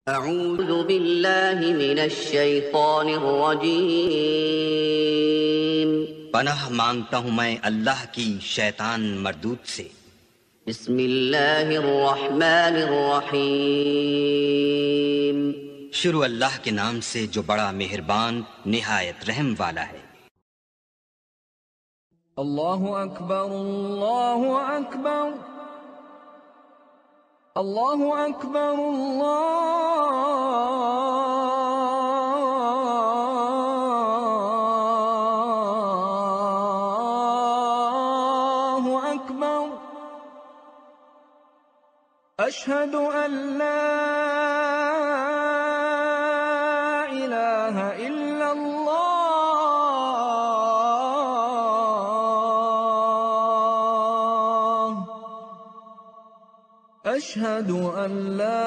اعوذ باللہ من الشیطان الرجیم۔ پناہ مانگتا ہوں میں اللہ کی شیطان مردود سے۔ بسم اللہ الرحمن الرحیم۔ شروع اللہ کے نام سے جو بڑا مہربان نہایت رحم والا ہے۔ اللہ اکبر اللہ اکبر اللہ اکبر اللہ اکبر اشہد ان لا الہ الا اللہ اشہد ان لا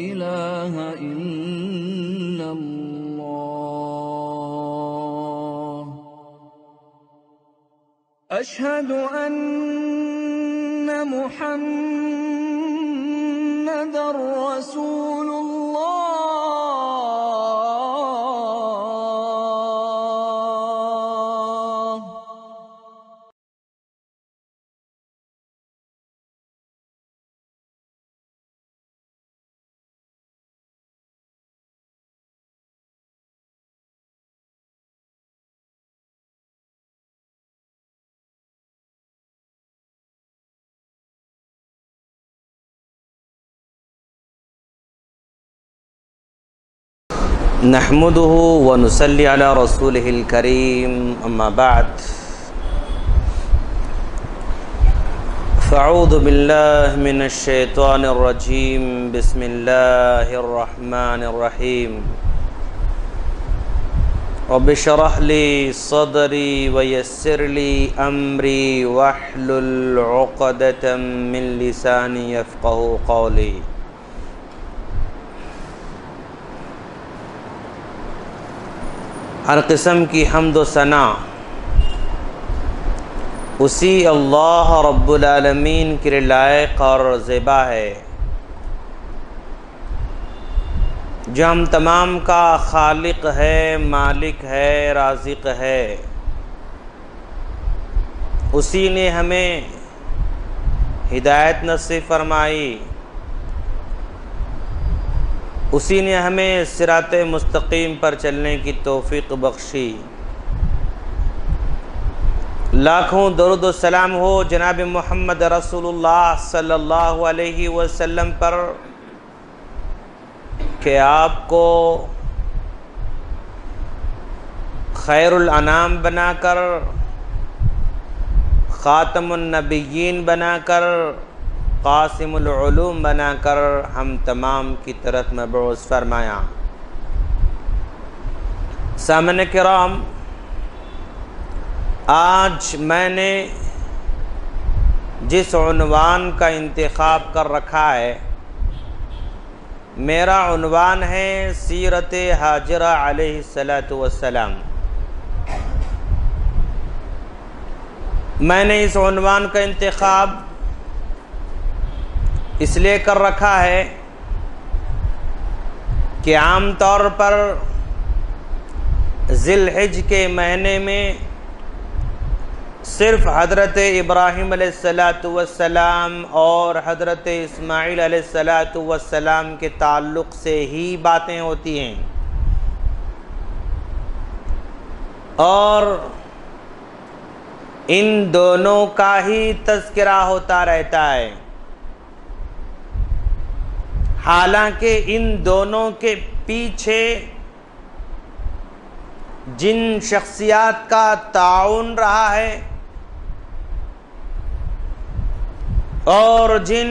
الہ الا اللہ اشہد ان محمدا رسول اللہ نحمده ونصلي على رسوله الكريم اما بعد فاعوذ بالله من الشيطان الرجيم بسم الله الرحمن الرحيم رب اشرح لي صدري ويسر لي امري واحلل عقدة من لساني يفقهوا قولي۔ ہر قسم کی حمد و ثنا اسی اللہ رب العالمین کے لیے لائق اور زیبا ہے جو ہم تمام کا خالق ہے، مالک ہے، رازق ہے۔ اسی نے ہمیں ہدایت نصیب فرمائی، اسی نے ہمیں صراط مستقیم پر چلنے کی توفیق بخشی۔ لاکھوں درود و سلام ہو جناب محمد رسول اللہ صلی اللہ علیہ وسلم پر کہ آپ کو خیر الانام بنا کر، خاتم النبیین بنا کر، قاسم العلوم بنا کر ہم تمام کی طرف مبعوث فرمایا۔ سامعین کرام، آج میں نے جس عنوان کا انتخاب کر رکھا ہے، میرا عنوان ہے سیرت ہاجرہ علیہ السلام۔ میں نے اس عنوان کا انتخاب اس لیے کر رکھا ہے کہ عام طور پر ذی الحج کے مہینے میں صرف حضرت ابراہیم علیہ السلام اور حضرت اسماعیل علیہ السلام کے تعلق سے ہی باتیں ہوتی ہیں، اور ان دونوں کا ہی تذکرہ ہوتا رہتا ہے۔ حالانکہ ان دونوں کے پیچھے جن شخصیات کا تعاون رہا ہے اور جن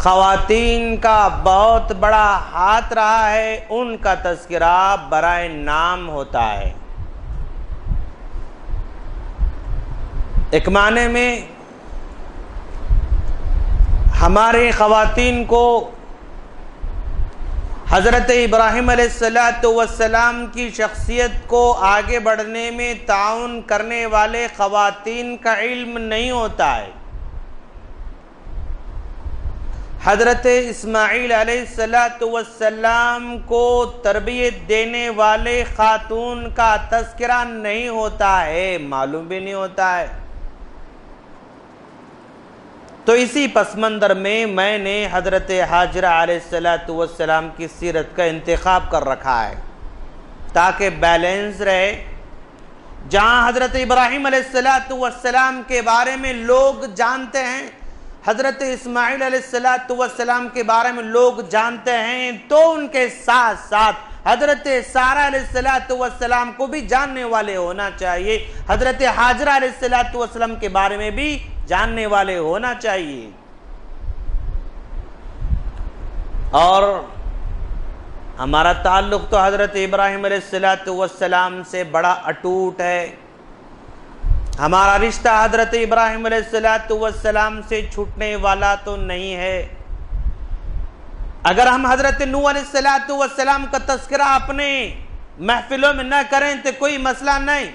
خواتین کا بہت بڑا ہاتھ رہا ہے، ان کا تذکرہ برائے نام ہوتا ہے۔ ایک معنی میں ہماری خواتین کو حضرت ابراہیم علیہ السلام کی شخصیت کو آگے بڑھنے میں تعاون کرنے والے خواتین کا علم نہیں ہوتا ہے. حضرت اسماعیل علیہ السلام کو تربیت دینے والے خاتون کا تذکرہ نہیں ہوتا ہے، معلوم بھی نہیں ہوتا ہے. تو اسی پس منظر میں نے حضرت حاجرہ علیہ السلام کی سیرت کا انتخاب کر رکھا ہے تاکہ بیلنس رہے. جہاں حضرت ابراہیم علیہ السلام کے بارے میں لوگ جانتے ہیں، حضرت اسماعیل علیہ السلام کے بارے میں لوگ جانتے ہیں، تو ان کے ساتھ ساتھ حضرت سارہ علیہ السلام کو بھی جاننے والے ہونا چاہیے، حضرت حاجرہ علیہ السلام کے بارے میں بھی جاننے والے ہونا چاہیے. اور ہمارا تعلق تو حضرت ابراہیم علیہ السلام سے بڑا اٹوٹ ہے. ہمارا رشتہ حضرت ابراہیم علیہ السلام سے چھوٹنے والا تو نہیں ہے. اگر ہم حضرت نوح علیہ السلام کا تذکرہ اپنے محفلوں میں نہ کریں تو کوئی مسئلہ نہیں.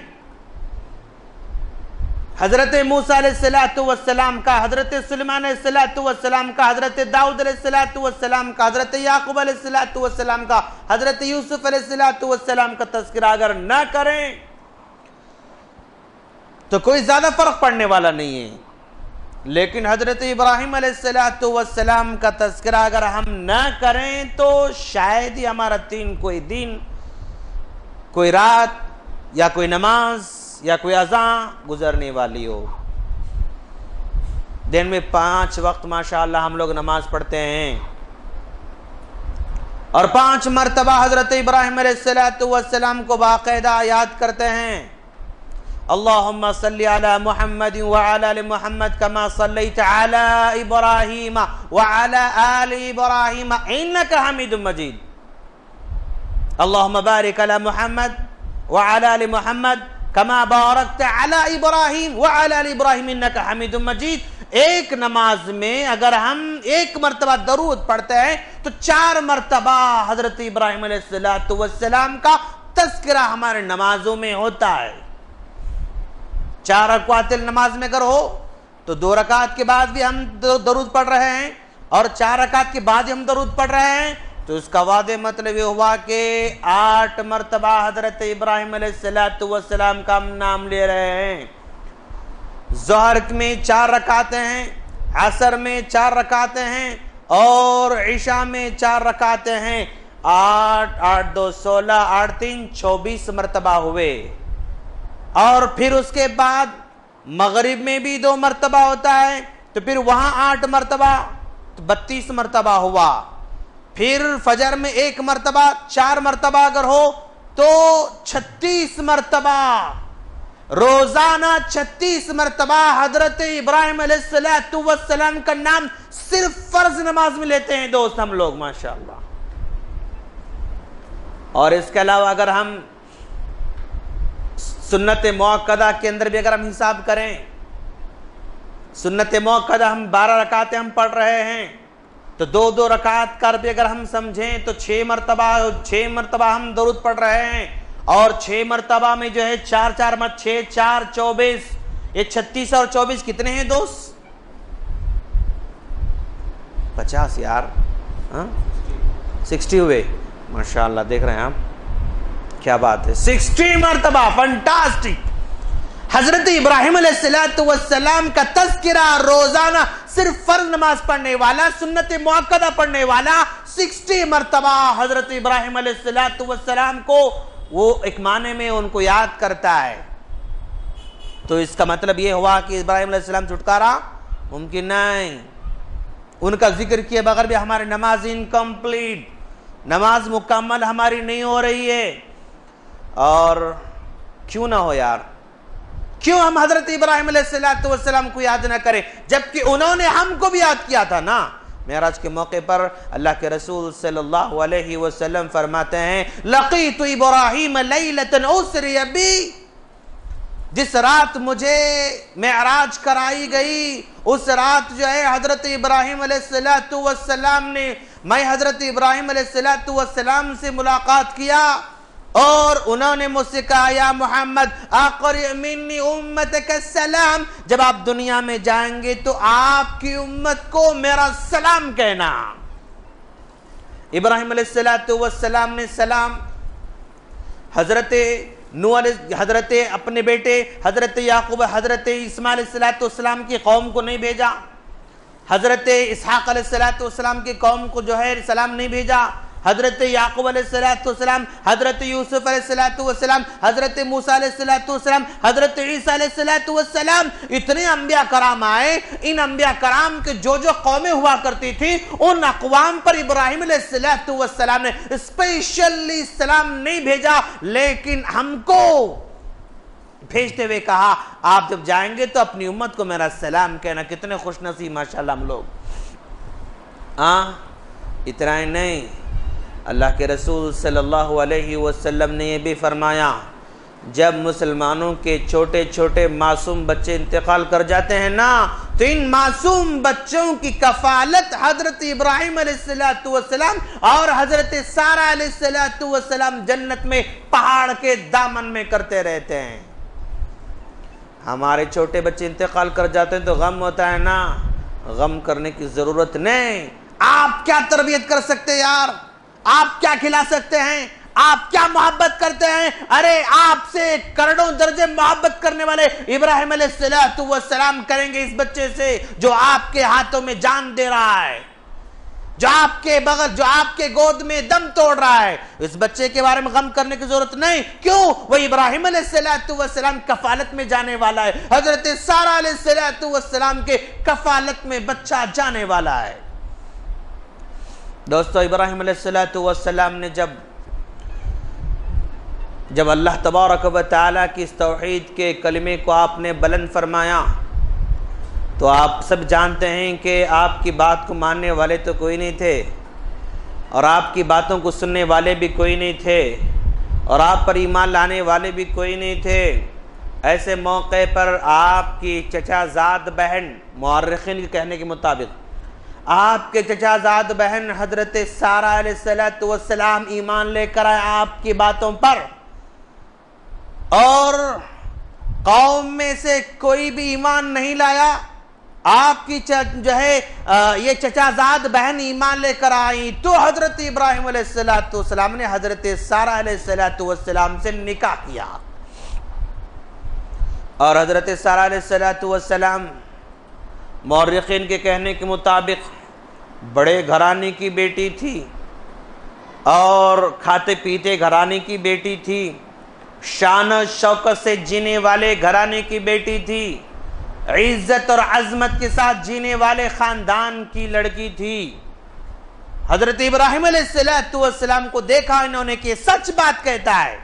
حضرت موسیٰ علیہ السلام کا، حضرت سلیمان علیہ السلام کا، حضرت داؤد علیہ السلام کا، حضرت یعقوب علیہ السلام کا، حضرت یوسف علیہ السلام کا تذکرہ اگر نہ کریں تو کوئی زیادہ فرق پڑنے والا نہیں ہے. لیکن حضرت ابراہیم علیہ السلام کا تذکرہ اگر ہم نہ کریں تو شاید ہی ہمارا کوئی دن، کوئی رات یا کوئی نماز یا کوئی اذان گزرنے والی ہو. دن میں 5 وقت ماشاءاللہ ہم لوگ نماز پڑھتے ہیں، اور 5 مرتبہ حضرت ابراہیم علیہ السلام کو باقاعدہ یاد کرتے ہیں. اللہم صلی علی محمد وعلی آل محمد کما صلیت علی ابراہیم وعلی آل ابراہیم انکا حمید مجید. اللہم بارک علی محمد وعلی آل محمد کما بارکت علی ابراہیم وعلی آل ابراہیم انکا حمید مجید. ایک نماز میں اگر ہم 1 مرتبہ درود پڑھتے ہیں تو 4 مرتبہ حضرت ابراہیم علیہ السلام کا تذکرہ ہمارے نمازوں میں ہوتا ہے. 4 رکعت نماز میں اگر ہو تو 2 رکعت کے بعد بھی ہم درود پڑھ رہے ہیں، اور 4 رکعت کے بعد ہم درود پڑھ رہے ہیں، تو اس کا واضح مطلب یہ ہوا کہ 8 مرتبہ حضرت ابراہیم علیہ السلام کا ہم نام لے رہے ہیں. ظہر میں 4 رکعتیں ہیں، عصر میں 4 رکعتیں ہیں، اور عشاء میں 4 رکعتیں ہیں. 8 8 2 16 8 3 24 مرتبہ ہوئے. اور پھر اس کے بعد مغرب میں بھی 2 مرتبہ ہوتا ہے، تو پھر وہاں 8 مرتبہ 32 مرتبہ ہوا. پھر فجر میں 1 مرتبہ، 4 مرتبہ اگر ہو تو 36 مرتبہ، روزانہ 36 مرتبہ حضرت ابراہیم علیہ السلام کا نام صرف فرض نماز میں لیتے ہیں دوست ہم لوگ ماشاءاللہ. اور اس کے علاوہ اگر ہم سنت موقدہ کے اندر بھی اگر ہم حساب کریں، سنت موقدہ ہم 12 رکعتیں ہم پڑھ رہے ہیں، تو 2 رکعت کر بھی اگر ہم سمجھیں تو 6 مرتبہ ہم درود پڑھ رہے ہیں. اور 6 مرتبہ میں جو ہے 4 4 6 4 24، یہ 36 اور 24 کتنے ہیں دوست؟ 50 یار، 60 ہوئے ماشاءاللہ. دیکھ رہے ہیں آپ کیا بات ہے، 60 مرتبہ. فنٹاسٹک. حضرت ابراہیم علیہ السلام کا تذکرہ روزانہ صرف فرض نماز پڑھنے والا، سنت مؤکدہ پڑھنے والا 60 مرتبہ حضرت ابراہیم علیہ السلام کو وہ ایک معنی میں ان کو یاد کرتا ہے. تو اس کا مطلب یہ ہوا کہ ابراہیم علیہ السلام چھٹکارا ممکن نہیں. ان کا ذکر کیے بغیر بھی ہماری نماز انکمپلیٹ، نماز مکمل ہماری نہیں ہو رہی ہے. اور کیوں نہ ہو یار، کیوں ہم حضرت ابراہیم علیہ السلام کو یاد نہ کریں، جبکہ انہوں نے ہم کو بھی یاد کیا تھا نا. معراج کے موقع پر اللہ کے رسول صلی اللہ علیہ وسلم فرماتے ہیں لقیت ابراہیم لیلۃ اسری بی، جس رات مجھے معراج کرائی گئی اس رات جو ہے حضرت ابراہیم علیہ السلام نے میں حضرت ابراہیم علیہ السلام سے ملاقات کیا اور انہوں نے مجھ سے کہا یا محمد اقرئ منی امتک السلام، جب آپ دنیا میں جائیں گے تو آپ کی امت کو میرا سلام کہنا۔ ابراہیم علیہ السلام نے سلام، حضرت نوح حضرت اپنے بیٹے حضرت یعقوب حضرت اسماعیل علیہ السلام کی قوم کو نہیں بھیجا، حضرت اسحاق علیہ السلام کی قوم کو جو ہے سلام نہیں بھیجا، حضرت یعقوب علیہ السلام، حضرت یوسف علیہ السلام، حضرت موسیٰ علیہ السلام، حضرت عیسیٰ علیہ السلام، اتنے انبیاء کرام آئے۔ ان انبیاء کرام کے جو قومیں ہوا کرتی تھی ان اقوام پر ابراہیم علیہ السلام نے اسپیشلی سلام نہیں بھیجا، لیکن ہم کو بھیجتے ہوئے کہا آپ جب جائیں گے تو اپنی امت کو میرا سلام کہنا۔ کتنے خوش نصیب ماشاءاللہ ہم لوگ۔ اتنا ہی نہیں، اللہ کے رسول صلی اللہ علیہ وسلم نے یہ بھی فرمایا جب مسلمانوں کے چھوٹے چھوٹے معصوم بچے انتقال کر جاتے ہیں نا تو ان معصوم بچوں کی کفالت حضرت ابراہیم علیہ السلام اور حضرت سارہ علیہ السلام جنت میں پہاڑ کے دامن میں کرتے رہتے ہیں۔ ہمارے چھوٹے بچے انتقال کر جاتے ہیں تو غم ہوتا ہے نا، غم کرنے کی ضرورت نہیں۔ آپ کیا تربیت کر سکتے یار، آپ کیا کھلا سکتے ہیں، آپ کیا محبت کرتے ہیں؟ ارے آپ سے کروڑوں درجے محبت کرنے والے ابراہیم علیہ السلام کریں گے اس بچے سے جو آپ کے ہاتھوں میں جان دے رہا ہے، جو آپ کے بغل، جو آپ کے گود میں دم توڑ رہا ہے۔ اس بچے کے بارے میں غم کرنے کی ضرورت نہیں، کیوں؟ وہ ابراہیم علیہ السلام کفالت میں جانے والا ہے، حضرت سارہ علیہ السلام کے کفالت میں بچہ جانے والا ہے۔ دوستو ابراہیم علیہ السلام نے جب اللہ تبارک و تعالیٰ کی اس توحید کے کلمے کو آپ نے بلند فرمایا تو آپ سب جانتے ہیں کہ آپ کی بات کو ماننے والے تو کوئی نہیں تھے اور آپ کی باتوں کو سننے والے بھی کوئی نہیں تھے اور آپ پر ایمان لانے والے بھی کوئی نہیں تھے۔ ایسے موقع پر آپ کی چچا زاد بہن، مورخین کے کہنے کے مطابق آپ کے چچا زاد بہن حضرت سارہ علیہ السلام ایمان لے کر آئے آپ کی باتوں پر، اور قوم میں سے کوئی بھی ایمان نہیں لایا۔ آپ کی جو ہے یہ چچا زاد بہن ایمان لے کر آئی تو حضرت ابراہیم علیہ السلام نے حضرت سارہ علیہ السلام سے نکاح کیا، اور حضرت سارہ علیہ السلام مورخین کے کہنے کے مطابق بڑے گھرانے کی بیٹی تھی اور کھاتے پیتے گھرانے کی بیٹی تھی، شان و شوکت سے جینے والے گھرانے کی بیٹی تھی، عزت اور عظمت کے ساتھ جینے والے خاندان کی لڑکی تھی۔ حضرت ابراہیم علیہ السلام کو دیکھا انہوں نے کہ یہ سچ بات کہتا ہے،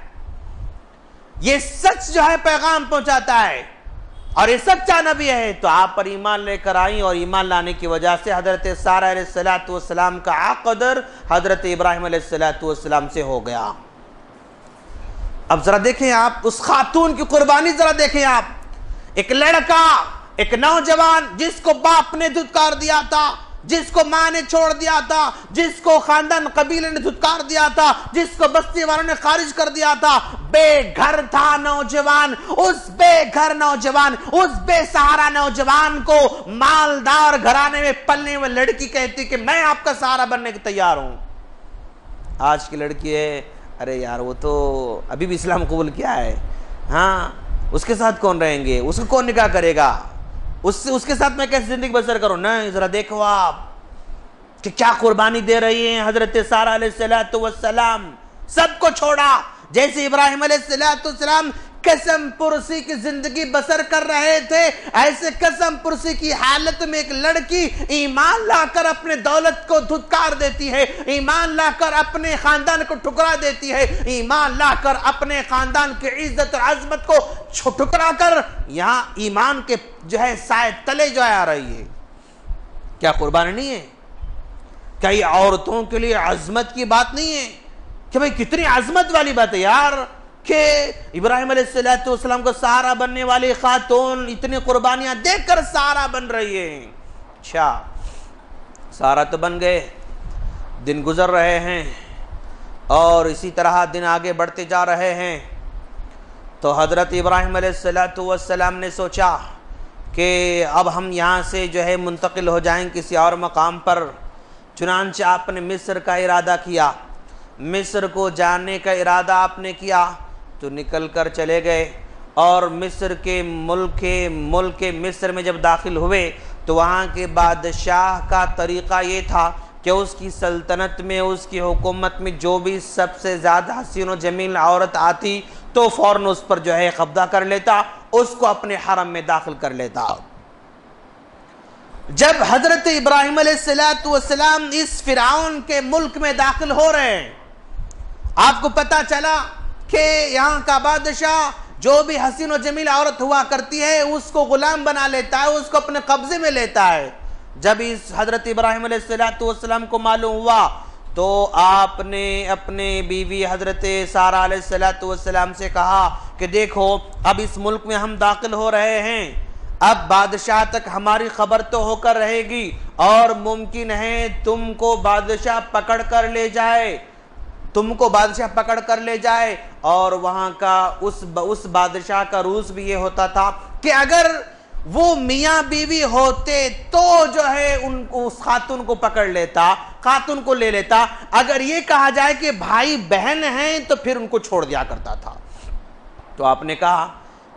یہ سچ جو ہے پیغام پہنچاتا ہے اور یہ سچا نبی ہے، تو آپ پر ایمان لے کر آئیں، اور ایمان لانے کی وجہ سے حضرت سارہ علیہ السلام کا عقد حضرت ابراہیم علیہ السلام سے ہو گیا۔ اب ذرا دیکھیں آپ اس خاتون کی قربانی، ذرا دیکھیں آپ، ایک لڑکا، ایک نوجوان جس کو باپ نے دھتکار دیا تھا، جس کو ماں نے چھوڑ دیا تھا، جس کو خاندان قبیلے نے دھتکار دیا تھا، جس کو بستی والوں نے خارج کر دیا تھا، بے گھر تھا نوجوان، اس بے گھر نوجوان، اس بے سہارا نوجوان کو مالدار گھرانے میں پلنے میں لڑکی کہتی کہ میں آپ کا سہارا بننے کے تیار ہوں۔ آج کی لڑکی ہے، ارے یار وہ تو ابھی بھی اسلام قبول کیا ہے، ہاں اس کے ساتھ کون رہیں گے، اس کو کون نکاح کرے گا، اس کے ساتھ میں کیسے زندگی بسر کروں؟ نہیں، ذرا دیکھو آپ کہ کیا قربانی دے رہی ہیں حضرت سارہ علیہ السلام، سب کو چھوڑا۔ جیسے ابراہیم علیہ السلام قسم پرسی کی زندگی بسر کر رہے تھے، ایسے قسم پرسی کی حالت میں ایک لڑکی ایمان لا کر اپنے دولت کو دھتکار دیتی ہے، ایمان لا کر اپنے خاندان کو ٹھکرا دیتی ہے، ایمان لا کر اپنے خاندان کی عزت اور عظمت کو ٹھکرا کر یہاں ایمان کے جو ہے سائے تلے جو آ رہی ہے۔ کیا قربانی نہیں ہے؟ کیا یہ عورتوں کے لیے عظمت کی بات نہیں ہے کہ بھئی کتنی عظمت والی بات ہے یار کہ ابراہیم علیہ السلام کو سہارا بننے والی خاتون اتنی قربانیاں دیکھ کر سہارا بن رہی ہے۔ اچھا سہارا تو بن گئے، دن گزر رہے ہیں اور اسی طرح دن آگے بڑھتے جا رہے ہیں، تو حضرت ابراہیم علیہ السلام نے سوچا کہ اب ہم یہاں سے جو ہے منتقل ہو جائیں کسی اور مقام پر۔ چنانچہ آپ نے مصر کا ارادہ کیا، مصر کو جانے کا ارادہ آپ نے کیا تو نکل کر چلے گئے، اور مصر کے ملک مصر میں جب داخل ہوئے تو وہاں کے بادشاہ کا طریقہ یہ تھا کہ اس کی سلطنت میں، اس کی حکومت میں جو بھی سب سے زیادہ حسین و جمیل عورت آتی تو فوراً اس پر جو ہے قبضہ کر لیتا، اس کو اپنے حرم میں داخل کر لیتا۔ جب حضرت ابراہیم علیہ السلام اس فرعون کے ملک میں داخل ہو رہے ہیں، آپ کو پتا چلا کہ یہاں کا بادشاہ جو بھی حسین و جمیل عورت ہوا کرتی ہے اس کو غلام بنا لیتا ہے، اس کو اپنے قبضے میں لیتا ہے۔ جب اس حضرت ابراہیم علیہ السلام کو معلوم ہوا تو آپ نے اپنے بیوی حضرت سارہ علیہ السلام سے کہا کہ دیکھو اب اس ملک میں ہم داخل ہو رہے ہیں، اب بادشاہ تک ہماری خبر تو ہو کر رہے گی، اور ممکن ہے تم کو بادشاہ پکڑ کر لے جائے، اور وہاں کا اس بادشاہ کا روس بھی یہ ہوتا تھا کہ اگر وہ میاں بیوی ہوتے تو جو ہے اس خاتون کو پکڑ لیتا، خاتون کو لے لیتا، اگر یہ کہا جائے کہ بھائی بہن ہیں تو پھر ان کو چھوڑ دیا کرتا تھا۔ تو آپ نے کہا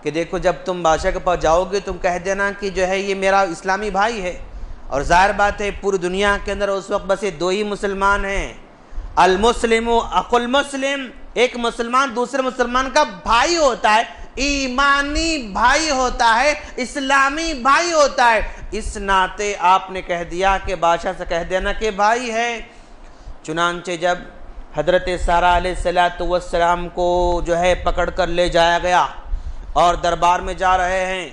کہ دیکھو جب تم بادشاہ کے پاس جاؤ گے تم کہہ دینا کہ جو ہے یہ میرا اسلامی بھائی ہے، اور ظاہر بات ہے پوری دنیا کے اندر اس وقت بس یہ دو ہی مسلمان ہیں، المسلم اخو المسلم، ایک مسلمان دوسرے مسلمان کا بھائی ہوتا ہے، ایمانی بھائی ہوتا ہے، اسلامی بھائی ہوتا ہے۔ اس ناطے آپ نے کہہ دیا کہ بادشاہ سے کہہ دینا کہ بھائی ہے۔ چنانچہ جب حضرت سارہ علیہ السلام کو جو ہے پکڑ کر لے جایا گیا اور دربار میں جا رہے ہیں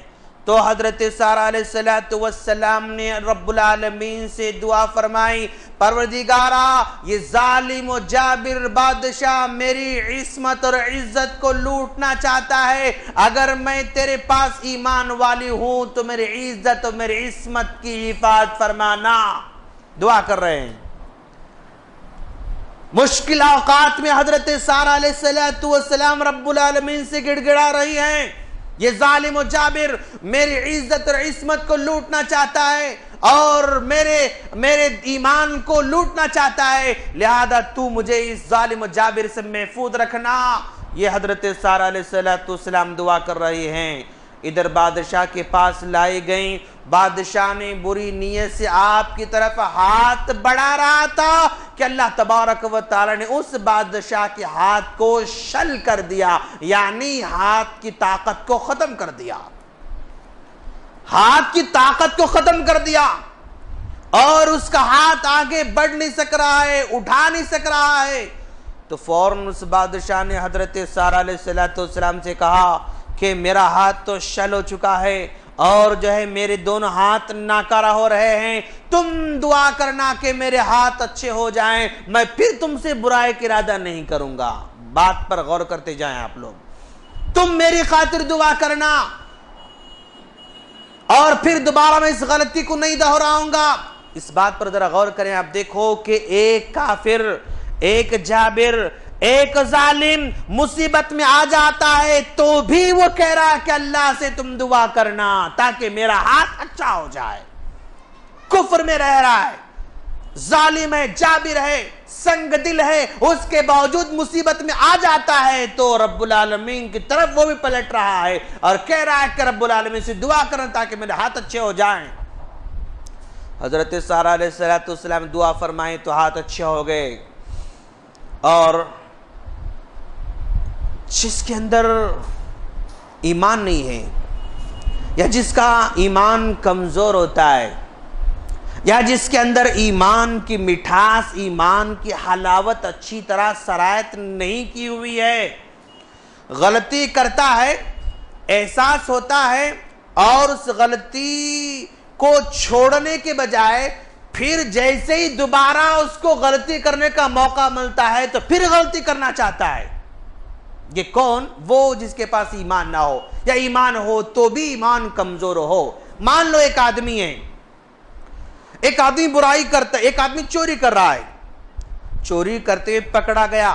تو حضرت سارہ علیہ السلام نے رب العالمین سے دعا فرمائی، پروردگارا یہ ظالم و جابر بادشاہ میری عصمت اور عزت کو لوٹنا چاہتا ہے، اگر میں تیرے پاس ایمان والی ہوں تو میری عزت اور میری عصمت کی حفاظت فرمانا۔ دعا کر رہے ہیں۔ مشکل اوقات میں حضرت سارہ علیہ السلام رب العالمین سے گڑ گڑا رہی ہیں، یہ ظالم و جابر میری عزت اور عصمت کو لوٹنا چاہتا ہے اور میرے ایمان کو لوٹنا چاہتا ہے، لہذا تو مجھے اس ظالم و جابر سے محفوظ رکھنا۔ یہ حضرت سارہ علیہ السلام دعا کر رہی ہیں۔ ادھر بادشاہ کے پاس لائی گئیں، بادشاہ نے بری نیت سے آپ کی طرف ہاتھ بڑھا رہا تھا کہ اللہ تبارک و تعالی نے اس بادشاہ کے ہاتھ کو شل کر دیا، یعنی ہاتھ کی طاقت کو ختم کر دیا، ہاتھ کی طاقت کو ختم کر دیا، اور اس کا ہاتھ آگے بڑھ نہیں سک رہا ہے، اٹھا نہیں سک رہا ہے۔ تو فوراً اس بادشاہ نے حضرت سارہ علیہ السلام سے کہا کہ میرا ہاتھ تو شل ہو چکا ہے اور جو ہے میرے دونوں ہاتھ ناکارہ ہو رہے ہیں، تم دعا کرنا کہ میرے ہاتھ اچھے ہو جائیں، میں پھر تم سے برائی کا ارادہ نہیں کروں گا۔ بات پر غور کرتے جائیں آپ لوگ، تم میری خاطر دعا کرنا اور پھر دوبارہ میں اس غلطی کو نہیں دہراؤں گا۔ اس بات پر ذرا غور کریں، آپ دیکھو کہ ایک کافر، ایک جابر، ایک ظالم مصیبت میں آ جاتا ہے تو بھی وہ کہہ رہا ہے کہ اللہ سے تم دعا کرنا تاکہ میرا ہاتھ اچھا ہو جائے۔ کفر میں رہ رہا ہے، ظالم ہے، جابر ہے، سنگ دل ہے، اس کے باوجود مصیبت میں آ جاتا ہے تو رب العالمین کی طرف وہ بھی پلٹ رہا ہے اور کہہ رہا ہے کہ رب العالمین سے دعا کرنا تاکہ میرے ہاتھ اچھے ہو جائیں۔ حضرت سارہ علیہ السلام دعا فرمائیں تو ہاتھ اچھے ہو گئے، اور جس کے اندر ایمان نہیں ہے یا جس کا ایمان کمزور ہوتا ہے یا جس کے اندر ایمان کی مٹھاس، ایمان کی حلاوت اچھی طرح سرایت نہیں کی ہوئی ہے، غلطی کرتا ہے، احساس ہوتا ہے، اور اس غلطی کو چھوڑنے کے بجائے پھر جیسے ہی دوبارہ اس کو غلطی کرنے کا موقع ملتا ہے تو پھر غلطی کرنا چاہتا ہے۔ یہ کون؟ وہ جس کے پاس ایمان نہ ہو، یا ایمان ہو تو بھی ایمان کمزور ہو۔ مان لو ایک آدمی ہے، ایک آدمی برائی کرتا ہے، ایک آدمی چوری کر رہا ہے، چوری کرتے ہوئے پکڑا گیا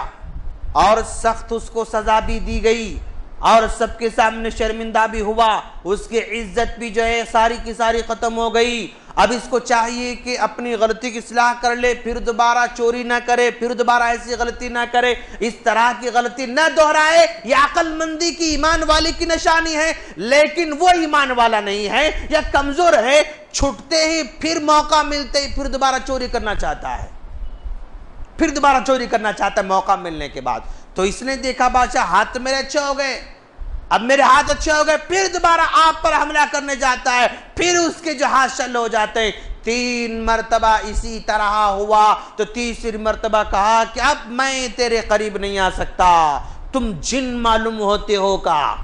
اور سخت اس کو سزا بھی دی گئی اور سب کے سامنے شرمندہ بھی ہوا، اس کی عزت بھی جو ہے ساری کی ساری ختم ہو گئی۔ اب اس کو چاہیے کہ اپنی غلطی کی اصلاح کر لے، پھر دوبارہ چوری نہ کرے، پھر دوبارہ ایسی غلطی نہ کرے، اس طرح کی غلطی نہ دہرائے۔ یہ عقل مندی کی، ایمان والی کی نشانی ہے، لیکن وہ ایمان والا نہیں ہے یا کمزور ہے، چھٹتے ہی پھر موقع ملتے ہی پھر دوبارہ چوری کرنا چاہتا ہے، پھر دوبارہ چوری کرنا چاہتا ہے موقع ملنے کے بعد۔ تو اس نے دیکھا بادشاہ ہاتھ میرے اچھے ہو گئے، اب میرے ہاتھ اچھے ہو گئے، پھر دوبارہ آپ پر حملہ کرنے جاتا ہے، پھر اس کے جو ہاتھ شل ہو جاتے ہیں۔ 3 مرتبہ اسی طرح ہوا تو تیسری مرتبہ کہا کہ اب میں تیرے قریب نہیں آ سکتا، تم جن معلوم ہوتے ہو کا۔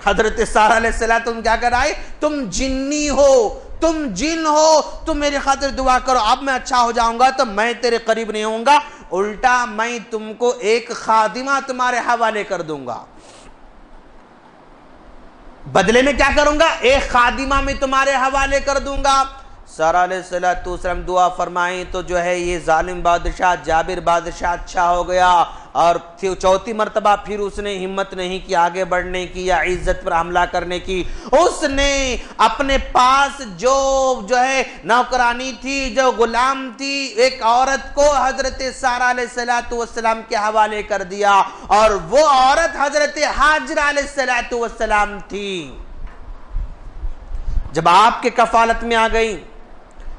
حضرت سارہ علیہ السلام تم کیا کر آئے؟ تم جنی ہو، تم جن ہو، تم میری خاطر دعا کرو، اب میں اچھا ہو جاؤں گا تو میں تیرے قریب نہیں ہوں گا، الٹا میں تم کو ایک خادمہ تمہارے حوالے کر دوں گا، بدلے میں کیا کروں گا؟ ایک خادمہ میں تمہارے حوالے کر دوں گا۔ سارہ علیہ السلام دعا فرمائیں تو جو ہے یہ ظالم بادشاہ جابر بادشاہ اچھا ہو گیا، اور چوتھی مرتبہ پھر اس نے ہمت نہیں کی آگے بڑھنے کی یا عزت پر حملہ کرنے کی۔ اس نے اپنے پاس جو ہے نوکرانی تھی، جو غلام تھی، ایک عورت کو حضرت سارہ علیہ السلام کے حوالے کر دیا، اور وہ عورت حضرت ہاجرہ علیہ السلام تھی۔ جب آپ کے کفالت میں آ گئی،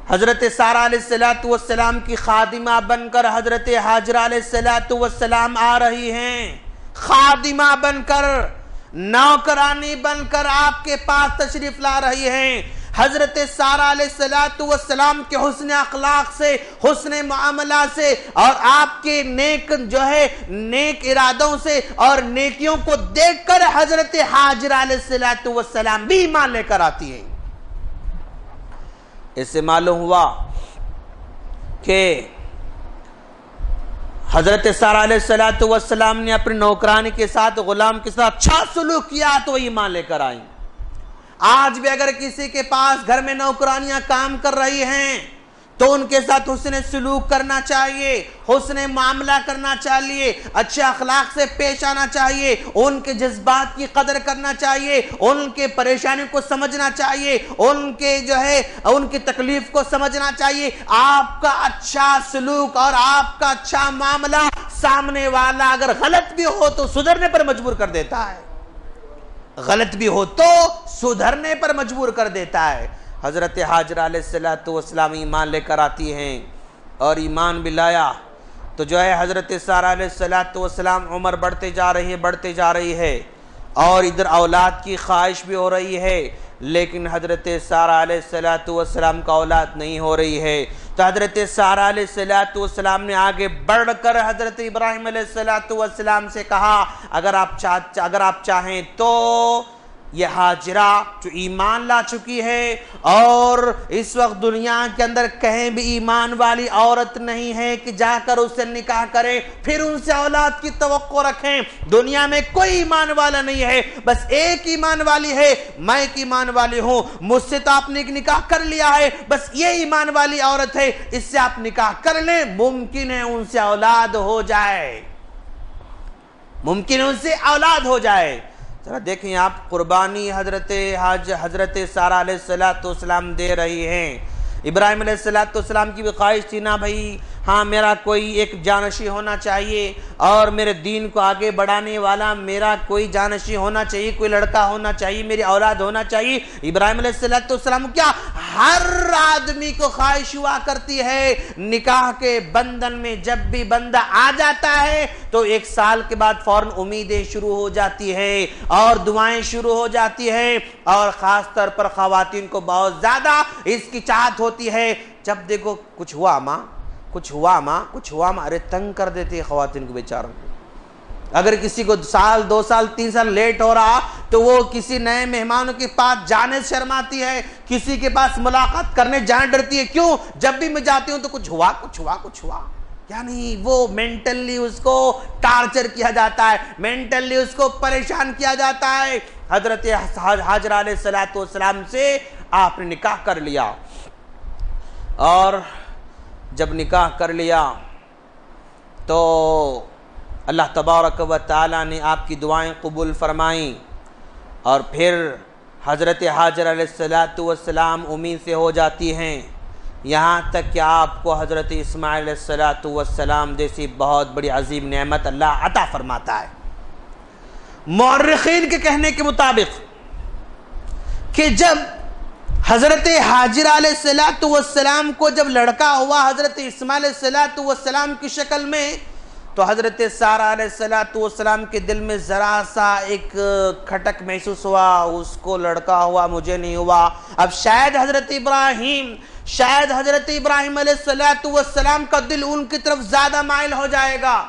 حضرت سارہ علیہ السلام کی خادمہ بن کر حضرت ہاجرہ علیہ السلام آ رہی ہیں، خادمہ بن کر، نوکرانی بن کر آپ کے پاس تشریف لا رہی ہیں۔ حضرت سارہ علیہ السلام کے حسن اخلاق سے، حسن معاملہ سے، اور آپ کے نیک ارادوں سے اور نیکیوں کو دیکھ کر حضرت ہاجرہ علیہ السلام بھی ایمان لے کر آتی ہیں۔ اس سے معلوم ہوا کہ حضرت سارہ علیہ السلام نے اپنے نوکرانی کے ساتھ، غلام کے ساتھ اچھا سلوک کیا تو وہ ایمان لے کر آئیں۔ آج بھی اگر کسی کے پاس گھر میں نوکرانیاں کام کر رہی ہیں تو ان کے ساتھ حسن سلوک کرنا چاہیے، حسن معاملہ کرنا چاہیے، اچھے اخلاق سے پیش آنا چاہیے، ان کے جذبات کی قدر کرنا چاہیے، ان کے پریشانی کو سمجھنا چاہیے، ان کی تکلیف کو سمجھنا چاہیے۔ آپ کا اچھا سلوک اور آپ کا اچھا معاملہ سامنے والا اگر غلط بھی ہو تو سدھرنے پر مجبور کر دیتا ہے، غلط بھی ہو تو سدھرنے پر مجبور کر دیتا ہے۔ حضرت ہاجرہ علیہ السلام ایمان لے کر آتی ہیں، اور ایمان بھی لایا تو جو ہے حضرت سارہ علیہ السلام عمر بڑھتے جا رہی ہے اور ادھر اولاد کی خواہش بھی ہو رہی ہے، لیکن حضرت سارہ علیہ السلام کا اولاد نہیں ہو رہی ہے۔ تو حضرت سارہ علیہ السلام نے آگے بڑھ کر حضرت ابراہیم علیہ السلام سے کہا اگر آپ چاہیں تو یہ ہاجرہ جو ایمان لا چکی ہے اور اس وقت دنیا کے اندر کہیں بھی ایمان والی عورت نہیں ہے کہ جا کر اس سے نکاح کریں، پھر ان سے اولاد کی توقع رکھیں۔ دنیا میں کوئی ایمان والا نہیں ہے، بس ایک ایمان والی ہے، میں ایک ایمان والی ہوں، مجھ سے تو آپ نے ایک نکاح کر لیا ہے، بس یہ ایمان والی عورت ہے، اس سے آپ نکاح کر لیں، ممکن ہے ان سے اولاد ہو جائے، ممکن ہے ان سے اولاد ہو جائے۔ ذرا دیکھیں آپ، قربانی حضرت سارہ علیہ السلام دے رہی ہیں۔ ابراہیم علیہ السلام کی بھی خواہش تھی نا بھائی، ہاں میرا کوئی ایک جانشی ہونا چاہیے، اور میرے دین کو آگے بڑھانے والا میرا کوئی جانشی ہونا چاہیے، کوئی لڑکا ہونا چاہیے، میری اولاد ہونا چاہیے۔ ابراہیم علیہ السلام کیا ہر آدمی کو خواہش ہوا کرتی ہے، نکاح کے بندھن میں جب بھی بندہ آ جاتا ہے تو 1 سال کے بعد فوراً امیدیں شروع ہو جاتی ہے اور دعائیں شروع ہو جاتی ہے، اور خاص طور پر خواتین کو بہت زیادہ اس کی چاہت ہوتی ہے، جب دیکھو کچھ ہوا ماں، ارے تنگ کر دیتی ہے خواتین کو بیچاروں کو۔ اگر کسی کو 1 2 سال 3 سال لیٹ ہو رہا تو وہ کسی نئے مہمانوں کے پاس جانے سے شرماتی ہے، کسی کے پاس ملاقات کرنے جانے ڈرتی ہے۔ کیوں؟ جب بھی میں جاتی ہوں تو کچھ ہوا، یعنی وہ مینٹلی اس کو ٹارچر کیا جاتا ہے، مینٹلی اس کو پریشان کیا جاتا ہے۔ حضرت ہاجرہ علیہ السلام سے آپ نے نکاح کر لیا، اور جب نکاح کر لیا تو اللہ تبارک و تعالیٰ نے آپ کی دعائیں قبول فرمائیں، اور پھر حضرت حاجر علیہ السلام امید سے ہو جاتی ہیں، یہاں تک کہ آپ کو حضرت اسماعیل علیہ السلام جیسی بہت بڑی عظیم نعمت اللہ عطا فرماتا ہے۔ مورخین کے کہنے کے مطابق کہ جب حضرت حاجر علیہ السلام کو جب لڑکا ہوا حضرت اسماعیل علیہ السلام کی شکل میں، تو حضرت سارہ علیہ السلام کے دل میں ذرا سا ایک کھٹک محسوس ہوا، اس کو لڑکا ہوا مجھے نہیں ہوا، اب شاید حضرت ابراہیم علیہ السلام کا دل ان کی طرف زیادہ مائل ہو جائے گا،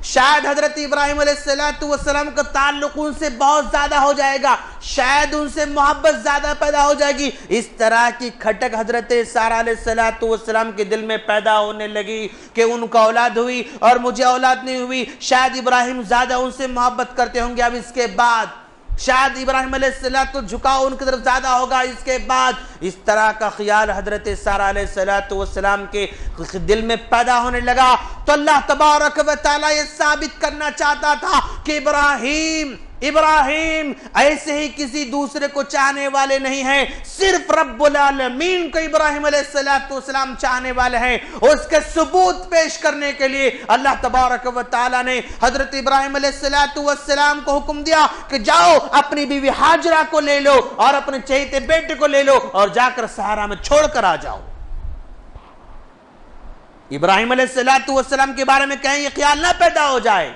شاید حضرت ابراہیم علیہ السلام کا تعلق ان سے بہت زیادہ ہو جائے گا، شاید ان سے محبت زیادہ پیدا ہو جائے گی۔ اس طرح کی کھٹک حضرت سارہ علیہ السلام کے دل میں پیدا ہونے لگی کہ ان کا اولاد ہوئی اور مجھے اولاد نہیں ہوئی، شاید ابراہیم زیادہ ان سے محبت کرتے ہوں گے اب اس کے بعد، شاید ابراہیم علیہ السلام تو جھکاؤ ان کی طرف زیادہ ہوگا اس کے بعد۔ اس طرح کا خیال حضرت سارہ علیہ السلام کے دل میں پیدا ہونے لگا، تو اللہ تبارک و تعالیٰ یہ ثابت کرنا چاہتا تھا کہ ابراہیم ایسے ہی کسی دوسرے کو چاہنے والے نہیں ہیں، صرف رب العالمین کو ابراہیم علیہ السلام چاہنے والے ہیں۔ اس کے ثبوت پیش کرنے کے لیے اللہ تبارک و تعالیٰ نے حضرت ابراہیم علیہ السلام کو حکم دیا کہ جاؤ اپنی بیوی حاجرہ کو لے لو اور اپنے چہیتے بیٹے کو لے لو اور جا کر صحرا میں چھوڑ کر آ جاؤ۔ ابراہیم علیہ السلام کے بارے میں کہیں یہ خیال نہ پیدا ہو جائے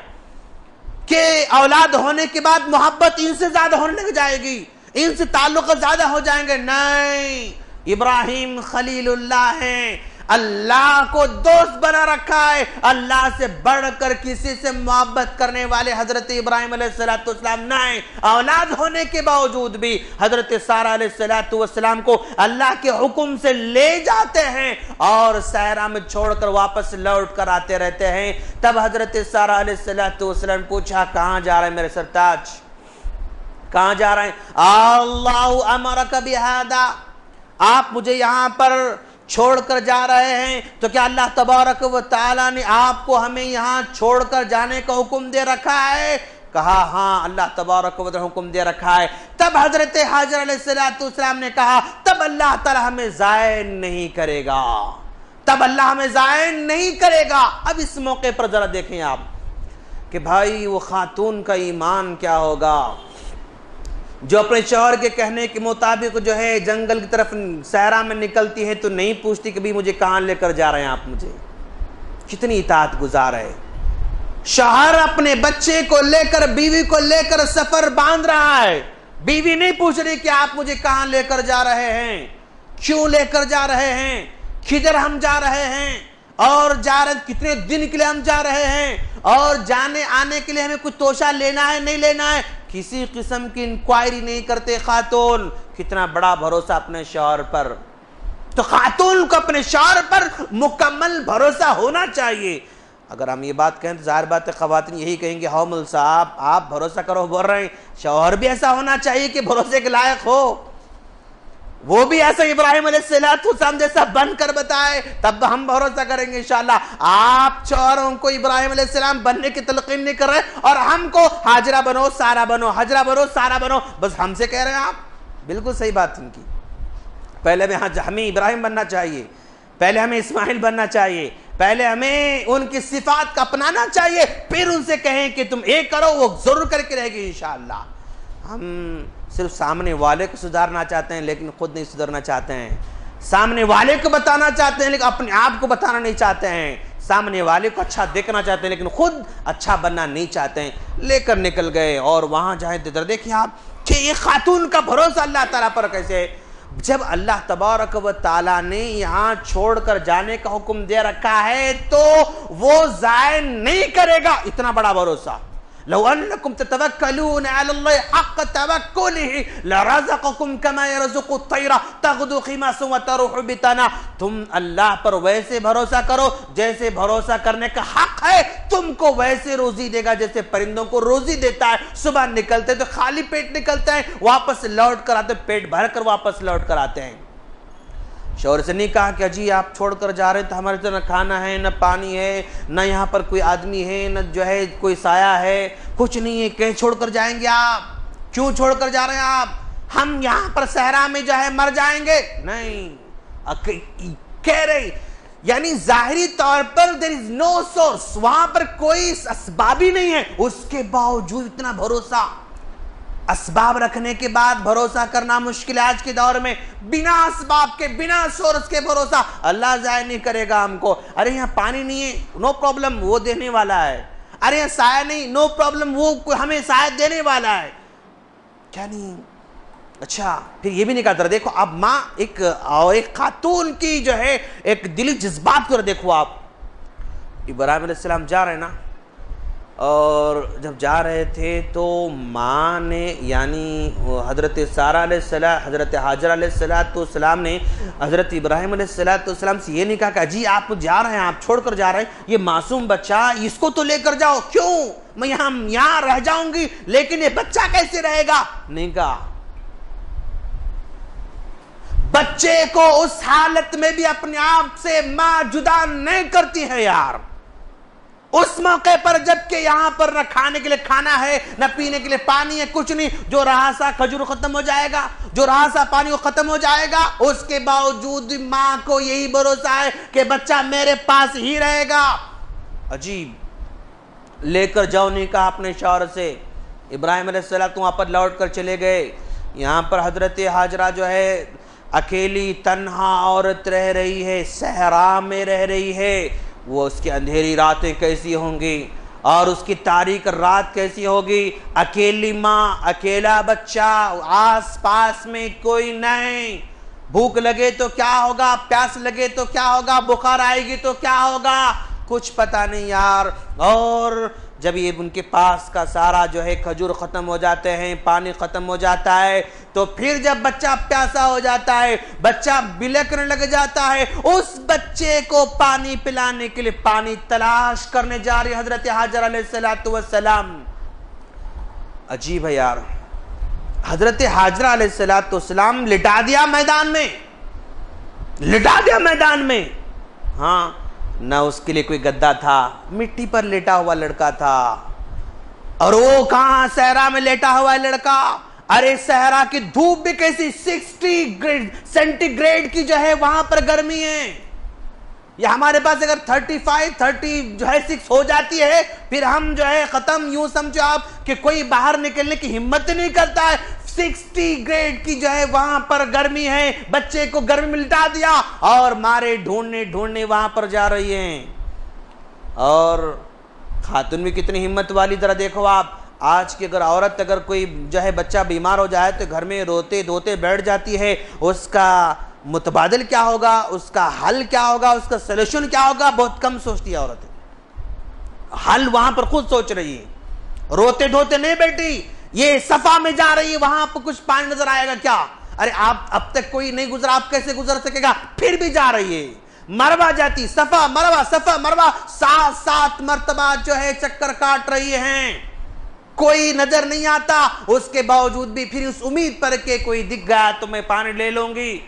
کہ اولاد ہونے کے بعد محبت ان سے زیادہ ہونے لگ جائے گی، ان سے تعلق زیادہ ہو جائیں گے، نہیں، ابراہیم خلیل اللہ ہیں، اللہ کو دوست بنا رکھا ہے، اللہ سے بڑھ کر کسی سے محبت کرنے والے حضرت ابراہیم علیہ السلام نہیں، اولاد ہونے کے باوجود بھی حضرت سارہ علیہ السلام کو اللہ کے حکم سے لے جاتے ہیں اور صحرا میں چھوڑ کر واپس لوٹ کر آتے رہتے ہیں۔ تب حضرت سارہ علیہ السلام پوچھا کہاں جا رہے ہیں میرے سرتاج، کہاں جا رہے ہیں؟ اللہ امرک بہذا، آپ مجھے یہاں پر چھوڑ کر جا رہے ہیں تو کیا اللہ تبارک و تعالیٰ نے آپ کو ہمیں یہاں چھوڑ کر جانے کا حکم دے رکھا ہے؟ کہا ہاں اللہ تبارک و تعالیٰ حکم دے رکھا ہے۔ تب حضرت حاجر علیہ السلام نے کہا تب اللہ تعالیٰ ہمیں ضائع نہیں کرے گا، تب اللہ ہمیں ضائع نہیں کرے گا۔ اب اس موقع پر ذرا دیکھیں آپ کہ بھائی وہ خاتون کا ایمان کیا ہوگا جو اپنے شوہر کے کہنے کے مطابق جو ہے جنگل کی طرف صحرا میں نکلتی ہے تو نہیں پوچھتی کہ بھی مجھے کہاں لے کر جا رہے ہیں آپ، مجھے کتنی اطاعت گزار ہے۔ شوہر اپنے بچے کو لے کر بیوی کو لے کر سفر باندھ رہا ہے، بیوی نہیں پوچھ رہی کہ آپ مجھے کہاں لے کر جا رہے ہیں، کیوں لے کر جا رہے ہیں، کدھر ہم جا رہے ہیں، اور کتنے دن کے لیے ہم جا رہے ہیں، اور جانے آنے کے لیے ہمیں کچھ توشہ لینا ہے نہیں لینا ہے، کسی قسم کی انکوائری نہیں کرتے خاتون۔ کتنا بڑا بھروسہ اپنے شوہر پر، تو خاتون کو اپنے شوہر پر مکمل بھروسہ ہونا چاہیے۔ اگر ہم یہ بات کہیں تو ظاہر بات ہے خواتین یہی کہیں گے ہاؤ مل صاحب آپ بھروسہ کرو بول رہے ہیں، شوہر بھی ایسا ہونا چاہیے کہ بھروسے کے لائق ہو، وہ بھی ایسا ابراہیم علیہ السلام جیسا بن کر بتائے تب ہم بھروسہ کریں گے انشاءاللہ۔ آپ شوہروں کو ابراہیم علیہ السلام بننے کی تلقین نہیں کر رہے اور ہم کو حاجرہ بنو سارہ بنو، حاجرہ بنو سارہ بنو، بس ہم سے کہہ رہے ہیں آپ۔ بالکل صحیح بات ان کی، پہلے ہمیں ابراہیم بننا چاہیے، پہلے ہمیں اسماعیل بننا چاہیے، پہلے ہمیں ان کی صفات کا اپنانا چاہیے، پھر ان سے کہیں کہ تم ایک کرو، وہ ضرور کر کے رہے گی انشاءاللہ۔ ہم صرف سامنے والے کو سدھارنا چاہتے ہیں لیکن خود نہیں سدھرنا چاہتے ہیں، سامنے والے کو بتانا چاہتے ہیں لیکن اپنے آپ کو بتانا نہیں چاہتے ہیں، سامنے والے کو اچھا دیکھنا چاہتے ہیں لیکن خود اچھا بننا نہیں چاہتے ہیں۔ لے کر نکل گئے اور وہاں جائیں ادھر دیکھیں آپ کہ یہ خاتون کا بھروسہ اللہ تعالیٰ پر کیسے، جب اللہ تبارک و تعالیٰ نے یہاں چھوڑ کر جانے کا حکم دے رکھا ہے تو وہ ضائع نہیں کرے گا، اتنا بڑا بھروسہ۔ لو انکم تتوکلون علی اللہ حق توکلہ لرزقکم کما یرزق الطیر تغدو خماسا وتروح بطانا، تم اللہ پر ویسے بھروسہ کرو جیسے بھروسہ کرنے کا حق ہے، تم کو ویسے روزی دے گا جیسے پرندوں کو روزی دیتا ہے، صبح نکلتے تو خالی پیٹ نکلتے ہیں، واپس لوٹ کر آتے پیٹ بھر کر واپس لوٹ کر آتے ہیں۔ شوہر سے نہیں کہا کہ جی آپ چھوڑ کر جا رہے ہیں تو ہمارے تو نہ کھانا ہے نہ پانی ہے نہ یہاں پر کوئی آدمی ہے نہ جو ہے کوئی سایہ ہے، کچھ نہیں ہے، کہیں چھوڑ کر جائیں گے آپ؟ کیوں چھوڑ کر جا رہے ہیں آپ؟ ہم یہاں پر صحرا میں جو ہے مر جائیں گے؟ نہیں، کہہ رہے یعنی ظاہری طور پر there is no source، وہاں پر کوئی اسباب ہی نہیں ہے، اس کے باوجود اتنا بھروسہ۔ اسباب رکھنے کے بعد بھروسہ کرنا مشکل ہے آج کے دور میں، بنا اسباب کے بنا سورس کے بھروسہ اللہ ضائع نہیں کرے گا ہم کو۔ ارے یہاں پانی نہیں ہے، نو پرابلم، وہ دینے والا ہے۔ ارے یہاں سایہ نہیں، نو پرابلم، وہ ہمیں سایہ دینے والا ہے۔ کیا نہیں؟ اچھا پھر یہ بھی نہیں کہا، دیکھو اب ماں ایک خاتون کی جو ہے ایک دلی جذبات کو دیکھو آپ۔ ابراہیم علیہ السلام جا رہے ہیں نا، اور جب جا رہے تھے تو ماں نے یعنی حضرت سارہ علیہ السلام، حضرت حاجر علیہ السلام نے حضرت ابراہیم علیہ السلام سے یہ نہیں کہا کہ جی آپ جا رہے ہیں، آپ چھوڑ کر جا رہے ہیں، یہ معصوم بچہ اس کو تو لے کر جاؤ، کیوں میں یہاں رہ جاؤں گی لیکن یہ بچہ کیسے رہے گا؟ نہیں کہا۔ بچے کو اس حالت میں بھی اپنے آپ سے ماں جدا نہیں کرتی ہے یار۔ اس موقع پر جبکہ یہاں پر نہ کھانے کے لیے کھانا ہے نہ پینے کے لیے پانی ہے، کچھ نہیں، جو رہا سا کھجور ختم ہو جائے گا، جو رہا سا پانی وہ ختم ہو جائے گا، اس کے باوجود ماں کو یہی بھروسہ ہے کہ بچہ میرے پاس ہی رہے گا۔ عجیب، لے کر جاؤ نہیں کہا اپنے شوہر سے۔ ابراہیم علیہ السلام وہاں پر لوٹ کر چلے گئے۔ یہاں پر حضرت حاجرہ جو ہے اکیلی تنہا عورت رہ رہی ہے، صحرا میں رہ رہی ہے۔ وہ اس کی اندھیری راتیں کیسی ہوں گی اور اس کی تاریک رات کیسی ہوگی؟ اکیلی ماں، اکیلا بچہ، آس پاس میں کوئی نہیں، بھوک لگے تو کیا ہوگا، پیاس لگے تو کیا ہوگا، بخار آئے گی تو کیا ہوگا، کچھ پتہ نہیں یار۔ اور جب یہ ان کے پاس کا سارا جو ہے کھجور ختم ہو جاتے ہیں، پانی ختم ہو جاتا ہے، تو پھر جب بچہ پیاسا ہو جاتا ہے، بچہ بلکنے لگ جاتا ہے، اس بچے کو پانی پلانے کے لیے پانی تلاش کرنے جا رہی حضرت حاجر علیہ السلام۔ عجیب ہے یار، حضرت حاجر علیہ السلام لٹا دیا میدان میں، لٹا دیا میدان میں۔ ہاں، نہ اس کے لیے کوئی گدا تھا، مٹی پر لیٹا ہوا لڑکا تھا۔ اور وہ کہاں صحرا میں لیٹا ہوا ہے لڑکا؟ ارے صحرا کی دھوپ بھی کیسی 60 سینٹی گریڈ کی جو ہے وہاں پر گرمی ہے۔ یہ ہمارے پاس اگر 36 ہو جاتی ہے پھر ہم جو ہے ختم، یوں سمجھو آپ کہ کوئی باہر نکلنے کی ہمت نہیں کرتا ہے۔ 60 گریڈ کی جو ہے وہاں پر گرمی ہے، بچے کو گرمی میں لٹا دیا اور مارے ڈھونڈنے وہاں پر جا رہی ہیں۔ اور خاتون بھی کتنی ہمت والی، ذرا دیکھو آپ، آج کی اگر عورت اگر کوئی جو ہے بچہ بیمار ہو جائے تو گھر میں روتے دھوتے بیٹھ جاتی ہے، اس کا متبادل کیا ہوگا، اس کا حل کیا ہوگا، اس کا سولوشن کیا ہوگا، بہت کم سوچتی ہے عورت۔ حل وہاں پر خود سوچ رہی ہے، روتے دھوتے نہیں بیٹھی، یہ صفا میں جا رہی ہے، وہاں پر کچھ پانی نظر آئے گا کیا؟ ارے آپ اب تک کوئی نہیں گزرا، آپ کیسے گزر سکے گا؟ پھر بھی جا رہی ہے، مروہ جاتی، صفا مروہ 7 مرتبہ جو ہے چکر کاٹ رہی ہیں، کوئی نظر نہیں آتا، اس کے باوجود بھی پھر اس امید پر کہ کوئی دکھ گیا تو میں پانی لے لوں گی۔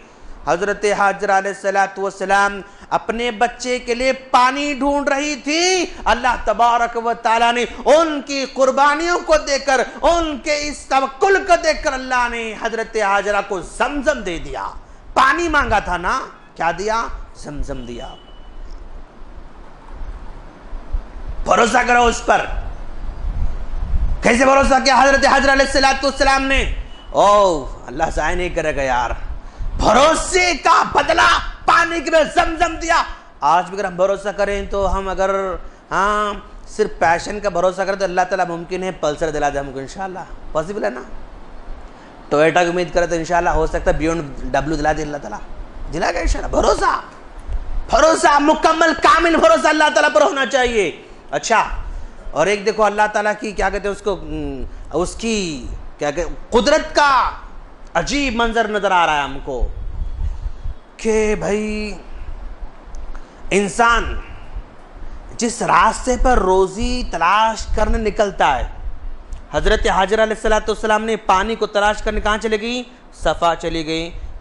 حضرت حاجر علیہ السلام اپنے بچے کے لیے پانی ڈھونڈ رہی تھی، اللہ تبارک و تعالیٰ نے ان کی قربانیوں کو دیکھ کر، ان کے اس توکل کو دیکھ کر اللہ نے حضرت حاجرہ کو زمزم دے دیا۔ پانی مانگا تھا نا، کیا دیا؟ زمزم دیا۔ بھروسہ کرو اس پر۔ کیسے بھروسہ کیا حضرت حاجر علیہ السلام نے؟ اللہ ضائع نہیں کرے گا یار، بھروسے کا بدلہ پانی کے بعد زمزم دیا۔ آج بھی اگر ہم بھروسہ کریں تو ہم اگر صرف پیشن کا بھروسہ کریں تو اللہ تعالیٰ ممکن ہے پلسر دلا دے ہم کو، انشاءاللہ پاسبل ہے نا۔ ٹویٹا کی امید کرے تو انشاءاللہ ہو سکتا ہے BMW دلا دے، اللہ تعالیٰ دلا گا انشاءاللہ۔ بھروسہ مکمل کامل بھروسہ اللہ تعالیٰ پر ہونا چاہیے۔ اچھا، اور ایک دیکھو اللہ تعالیٰ کی کیا کہتے ہیں اس کو، اس کی کیا کہتے قدرت کا عجیب منظر نظر آ رہا ہے ہم کو کہ بھائی انسان جس راستے پر روزی تلاش کرنے نکلتا ہے، حضرت حاجر علیہ السلام نے پانی کو تلاش کرنے کہاں چلے گئی؟ صفا چلی گئی۔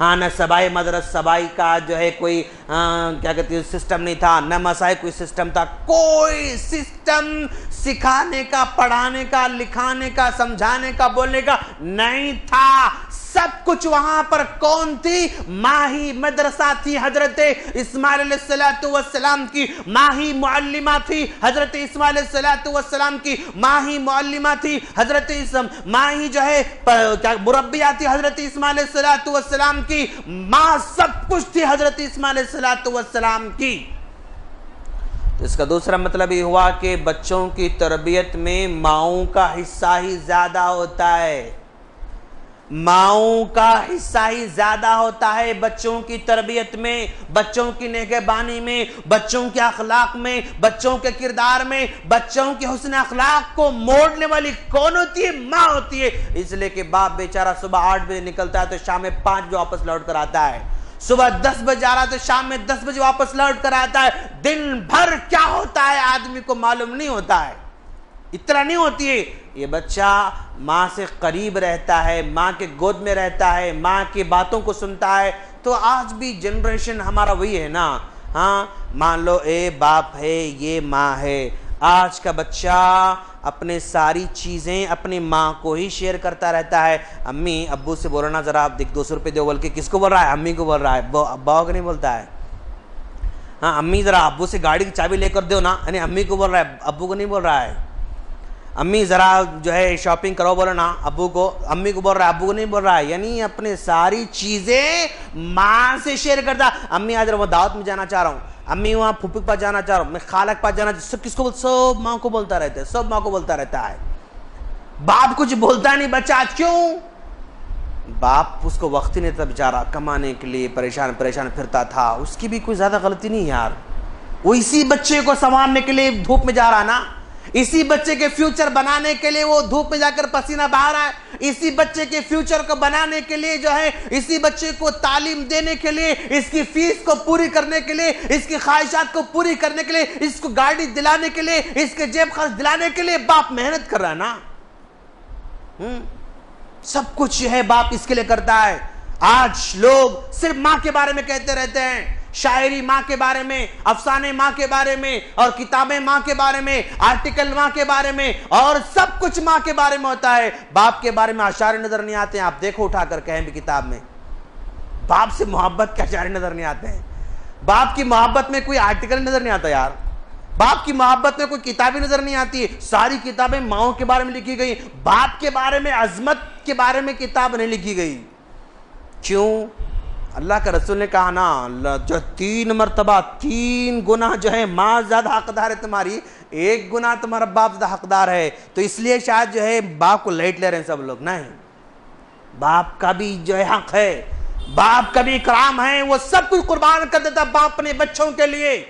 ہاں نہ سبائی مدرس سبائی کا جو ہے کوئی کیا کہتے ہیں سسٹم نہیں تھا، نہ مسائل کوئی سسٹم تھا، کوئی سسٹم سکھانے کا، پڑھانے کا، لکھانے کا، سمجھانے کا، بولنے کا نہیں تھا۔ سب کچھ وہاں پر کون تھی؟ ماہی مدرسہ تھی، حضرت اسماعیل علیہ السلام کی ماہی معلمہ تھی، حضرت اسماعیل علیہ السلام کی ماہی معلمہ تھی، حضرت ماہی جو ہے مربیہ تھی، حضرت اسماعیل علیہ السلام کی ماں، سب کچھ تھی حضرت اسماعیل علیہ السلام کی۔ اس کا دوسرا مطلب یہ ہوا کہ بچوں کی تربیت میں ماؤں کا حصہ ہی زیادہ ہوتا ہے، ماؤں کا حصہ ہی زیادہ ہوتا ہے بچوں کی تربیت میں، بچوں کی نگہبانی میں، بچوں کے اخلاق میں، بچوں کے کردار میں۔ بچوں کے حسن اخلاق کو موڑنے والی کون ہوتی ہے؟ ماں ہوتی ہے۔ اس لئے کہ باپ بیچارہ صبح 8 بجے نکلتا ہے تو شام میں 5 بجے واپس لوٹ کر آتا ہے، صبح 10 بجے آ رہا تو شام میں 10 بجے واپس لوٹ کر آتا ہے۔ دن بھر کیا ہوتا ہے آدمی کو معلوم نہیں ہوتا ہے، اتنا نہیں ہوتی ہے۔ یہ بچہ ماں سے قریب رہتا ہے، ماں کے گود میں رہتا ہے، ماں کی باتوں کو سنتا ہے۔ تو آج بھی جنریشن ہمارا وہی ہے نا، ہاں مان لو اے باپ ہے، یہ ماں ہے۔ آج کا بچہ اپنے ساری چیزیں اپنی ماں کو ہی شیئر کرتا رہتا ہے۔ امی ابو سے بولنا ذرا آپ دیکھ 200 روپے دو، بول کے کس کو بول رہا ہے؟ امی کو بول رہا ہے، ابا کو نہیں بولتا ہے۔ ہاں امی ذرا ابو سے گاڑی کی چابی لے کر دو نا، یعنی امی کو بول رہا ہے، ابو کو نہیں بول رہا ہے۔ امی ذرا جو ہے شاپنگ کرو بولو نا، ابو کو، امی کو بول رہا ہے، ابو کو نہیں بول رہا ہے۔ یعنی اپنے ساری چیزیں ماں سے شیئر کرتا۔ امی آج وہ دعوت میں جانا چاہ رہا ہوں، امی وہاں پھوپھی کے پاس جانا چاہ رہا ہوں، میں خالہ کے پاس جانا چاہ رہا ہوں، سب کس کو سب ماں کو بولتا رہتا ہے، سب ماں کو بولتا رہتا ہے۔ باپ کچھ بولتا نہیں بچہ، کیوں؟ باپ اس کو وقت ہی نہیں تھا بیچارہ، کمانے کے لیے پریشان پھرتا تھا۔ اس کی بھی کوئی زیادہ غلطی نہیں یار، وہ اسی بچے کو سنبھالنے کے لیے دھوپ میں جا رہا نا، اسی بچے کے فیوچر بنانے کے لیے وہ دھوپ میں جا کر پسینہ بہا رہا ہے، اسی بچے کے فیوچر کو بنانے کے لیے جو ہے، اسی بچے کو تعلیم دینے کے لیے، اس کی فیس کو پوری کرنے کے لیے، اس کی خواہشات کو پوری کرنے کے لیے، اس کو گاڑی دلانے کے لیے، اس کے جیب خرچ دلانے کے لیے باپ محنت کر رہا ہے نا۔ سب کچھ ہے باپ اس کے لیے کرتا ہے۔ آج لوگ صرف ماں کے بارے میں کہتے رہتے ہیں، شاعری ماں کے بارے میں، افسانے ماں کے بارے میں، اور کتابیں ماں کے بارے میں، آرٹیکل ماں کے بارے میں، اور سب کچھ ماں کے بارے میں ہوتا ہے۔ باپ کے بارے میں اشعار نظر نہیں آتے ہیں، آپ دیکھو اٹھا کر کہیں بھی کتاب میں باپ سے محبت کے اشعار نظر نہیں آتے ہیں۔ باپ کی محبت میں کوئی آرٹیکل نظر نہیں آتا یار، باپ کی محبت میں کوئی کتابیں نظر نہیں آتی۔ ساری کتابیں ماؤں کے بارے میں لکھی گئی، باپ کے بارے میں، عظمت کے بارے میں کتاب نہیں لکھی گئی۔ کیوں؟ اللہ کا رسول نے کہا نا، جو 3 مرتبہ 3 گناہ جو ہے ماں زیادہ حقدار ہے تمہاری، 1 گناہ تمہارا باپ زیادہ حقدار ہے۔ تو اس لیے شاید جو ہے باپ کو لائٹ لے رہے ہیں سب لوگ، نہیں، باپ کا بھی جو ہے حق ہے، باپ کا بھی اکرام ہے، وہ سب کچھ قربان کر دیتا باپ اپنے بچوں کے لیے۔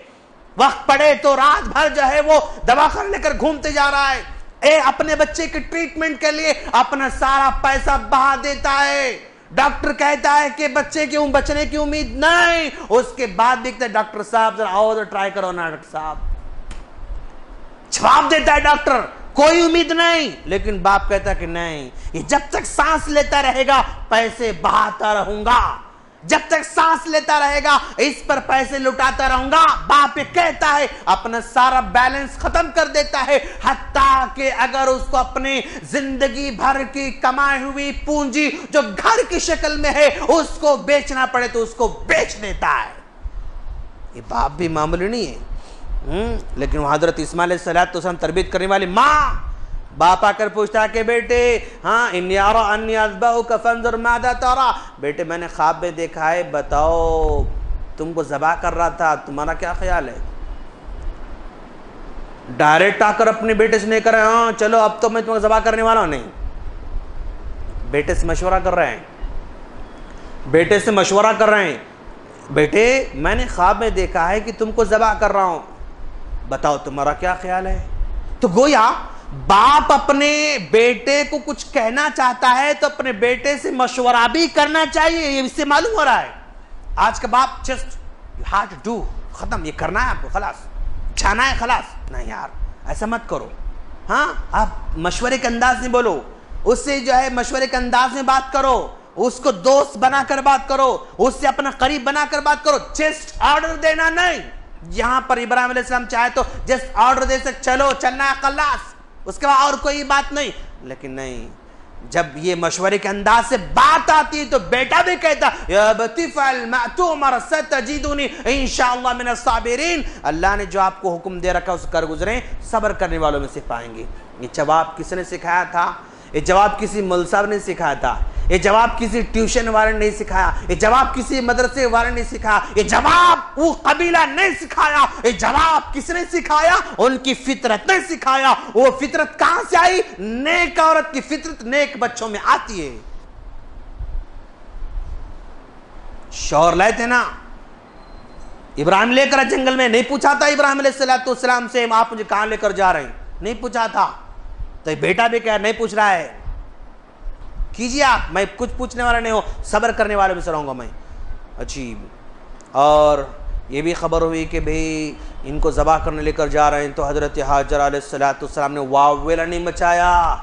وقت پڑے تو رات بھر جو ہے وہ دواخانہ لے کر گھومتے جا رہا ہے، اپنے بچے کے ٹریٹمنٹ کے لیے اپنا سارا پیسہ بہا دیتا ہے۔ ڈاکٹر کہتا ہے کہ بچے کیوں بچنے کی امید نہیں، اس کے بعد دیکھتا ہے ڈاکٹر صاحب ذرا آؤ تو ٹرائی کرو نا ڈاکٹر صاحب، جواب دیتا ہے ڈاکٹر کوئی امید نہیں، لیکن باپ کہتا ہے کہ نہیں، یہ جب تک سانس لیتا رہے گا پیسے بہاتا رہوں گا، جب تک سانس لیتا رہے گا اس پر پیسے لٹاتا رہوں گا۔ باپ یہ کہتا ہے، اپنا سارا بیلنس ختم کر دیتا ہے، حتیٰ کہ اگر اس کو اپنے زندگی بھر کی کمائی ہوئی پونجی جو گھر کی شکل میں ہے اس کو بیچنا پڑے تو اس کو بیچ دیتا ہے۔ یہ باپ بھی معمولی نہیں ہے، لیکن وہ حضرت اسماعیل علیہ السلام تربیت کرنے والی ماں، باپ آ کر پوچھتا ہے کہ بیٹے ہاں انی اری انی اذبحک فانظر ماذا تری، بیٹے میں نے خواب میں دیکھا ہے، بتاؤ تم کو ذبح کر رہا تھا، تمہارا کیا خیال ہے؟ ڈائریکٹ آ کر اپنے بیٹے سے نہیں کر رہے ہاں چلو اب تو میں تمہیں ذبح کرنے والا ہوں، نہیں، بیٹے سے مشورہ کر رہے ہیں، بیٹے سے مشورہ کر رہے ہیں، بیٹے میں نے خواب میں دیکھا ہے کہ تم کو ذبح کر رہا ہوں، بتاؤ تمہارا کیا خیال ہے؟ تو گویا باپ اپنے بیٹے کو کچھ کہنا چاہتا ہے تو اپنے بیٹے سے مشورہ بھی کرنا چاہیے، یہ اس سے معلوم ہو رہا ہے۔ آج کا باپ جسٹ ہارٹ ڈو ختم، یہ کرنا ہے آپ کو، خلاص جانا ہے، خلاص، نہیں یار ایسا مت کرو، ہاں آپ مشورے کے انداز میں بولو، اس سے جو ہے مشورے کے انداز میں بات کرو، اس کو دوست بنا کر بات کرو, اس سے اپنا قریب بنا کر بات کرو, جسٹ آرڈر دینا نہیں. یہاں پر ابراہیم علیہ السلام چاہے تو جسٹ آرڈر دے سکتے, چلو چلنا ہے خلاص, اس کے بعد اور کوئی بات نہیں. لیکن نہیں, جب یہ مشورے کے انداز سے بات آتی ہے تو بیٹا بھی کہتا یا ابتی فعل ما تؤمر ستجدنی انشاءاللہ من الصابرین. اللہ نے جو آپ کو حکم دے رکھا اس کر گزریں, صبر کرنے والوں میں سے پائیں گے. یہ جواب کس نے سکھایا تھا؟ یہ جواب کسی مول صاحب نے سکھایا تھا, یہ جواب کسی ٹیوشن والے نے نہیں سکھایا, یہ جواب کسی مدرسے والے نے سکھایا, یہ جواب وہ قبیلہ نہیں سکھایا. یہ جواب کس نے سکھایا؟ ان کی فطرت نے سکھایا. وہ فطرت کہاں سے آئی؟ نیک عورت کی فطرت نیک بچوں میں آتی ہے. شور لائے تھے نا ابراہیم لے کر جنگل میں, نہیں پوچھا تھا ابراہیم علیہ السلام سے آپ مجھے کہاں لے کر جا رہے ہیں, نہیں پوچھا تھا. تو بیٹا بھی کہہ نہیں پوچھ رہا ہے, کیجئے آپ, میں کچھ پوچھنے والا نہیں ہوں, صبر کرنے والے میں سے رہوں گا میں. عجیب. اور یہ بھی خبر ہوئی کہ بھئی ان کو ذبح کرنے لے کر جا رہے ہیں تو حضرت حاجر علیہ السلام نے واویلا نہیں مچایا,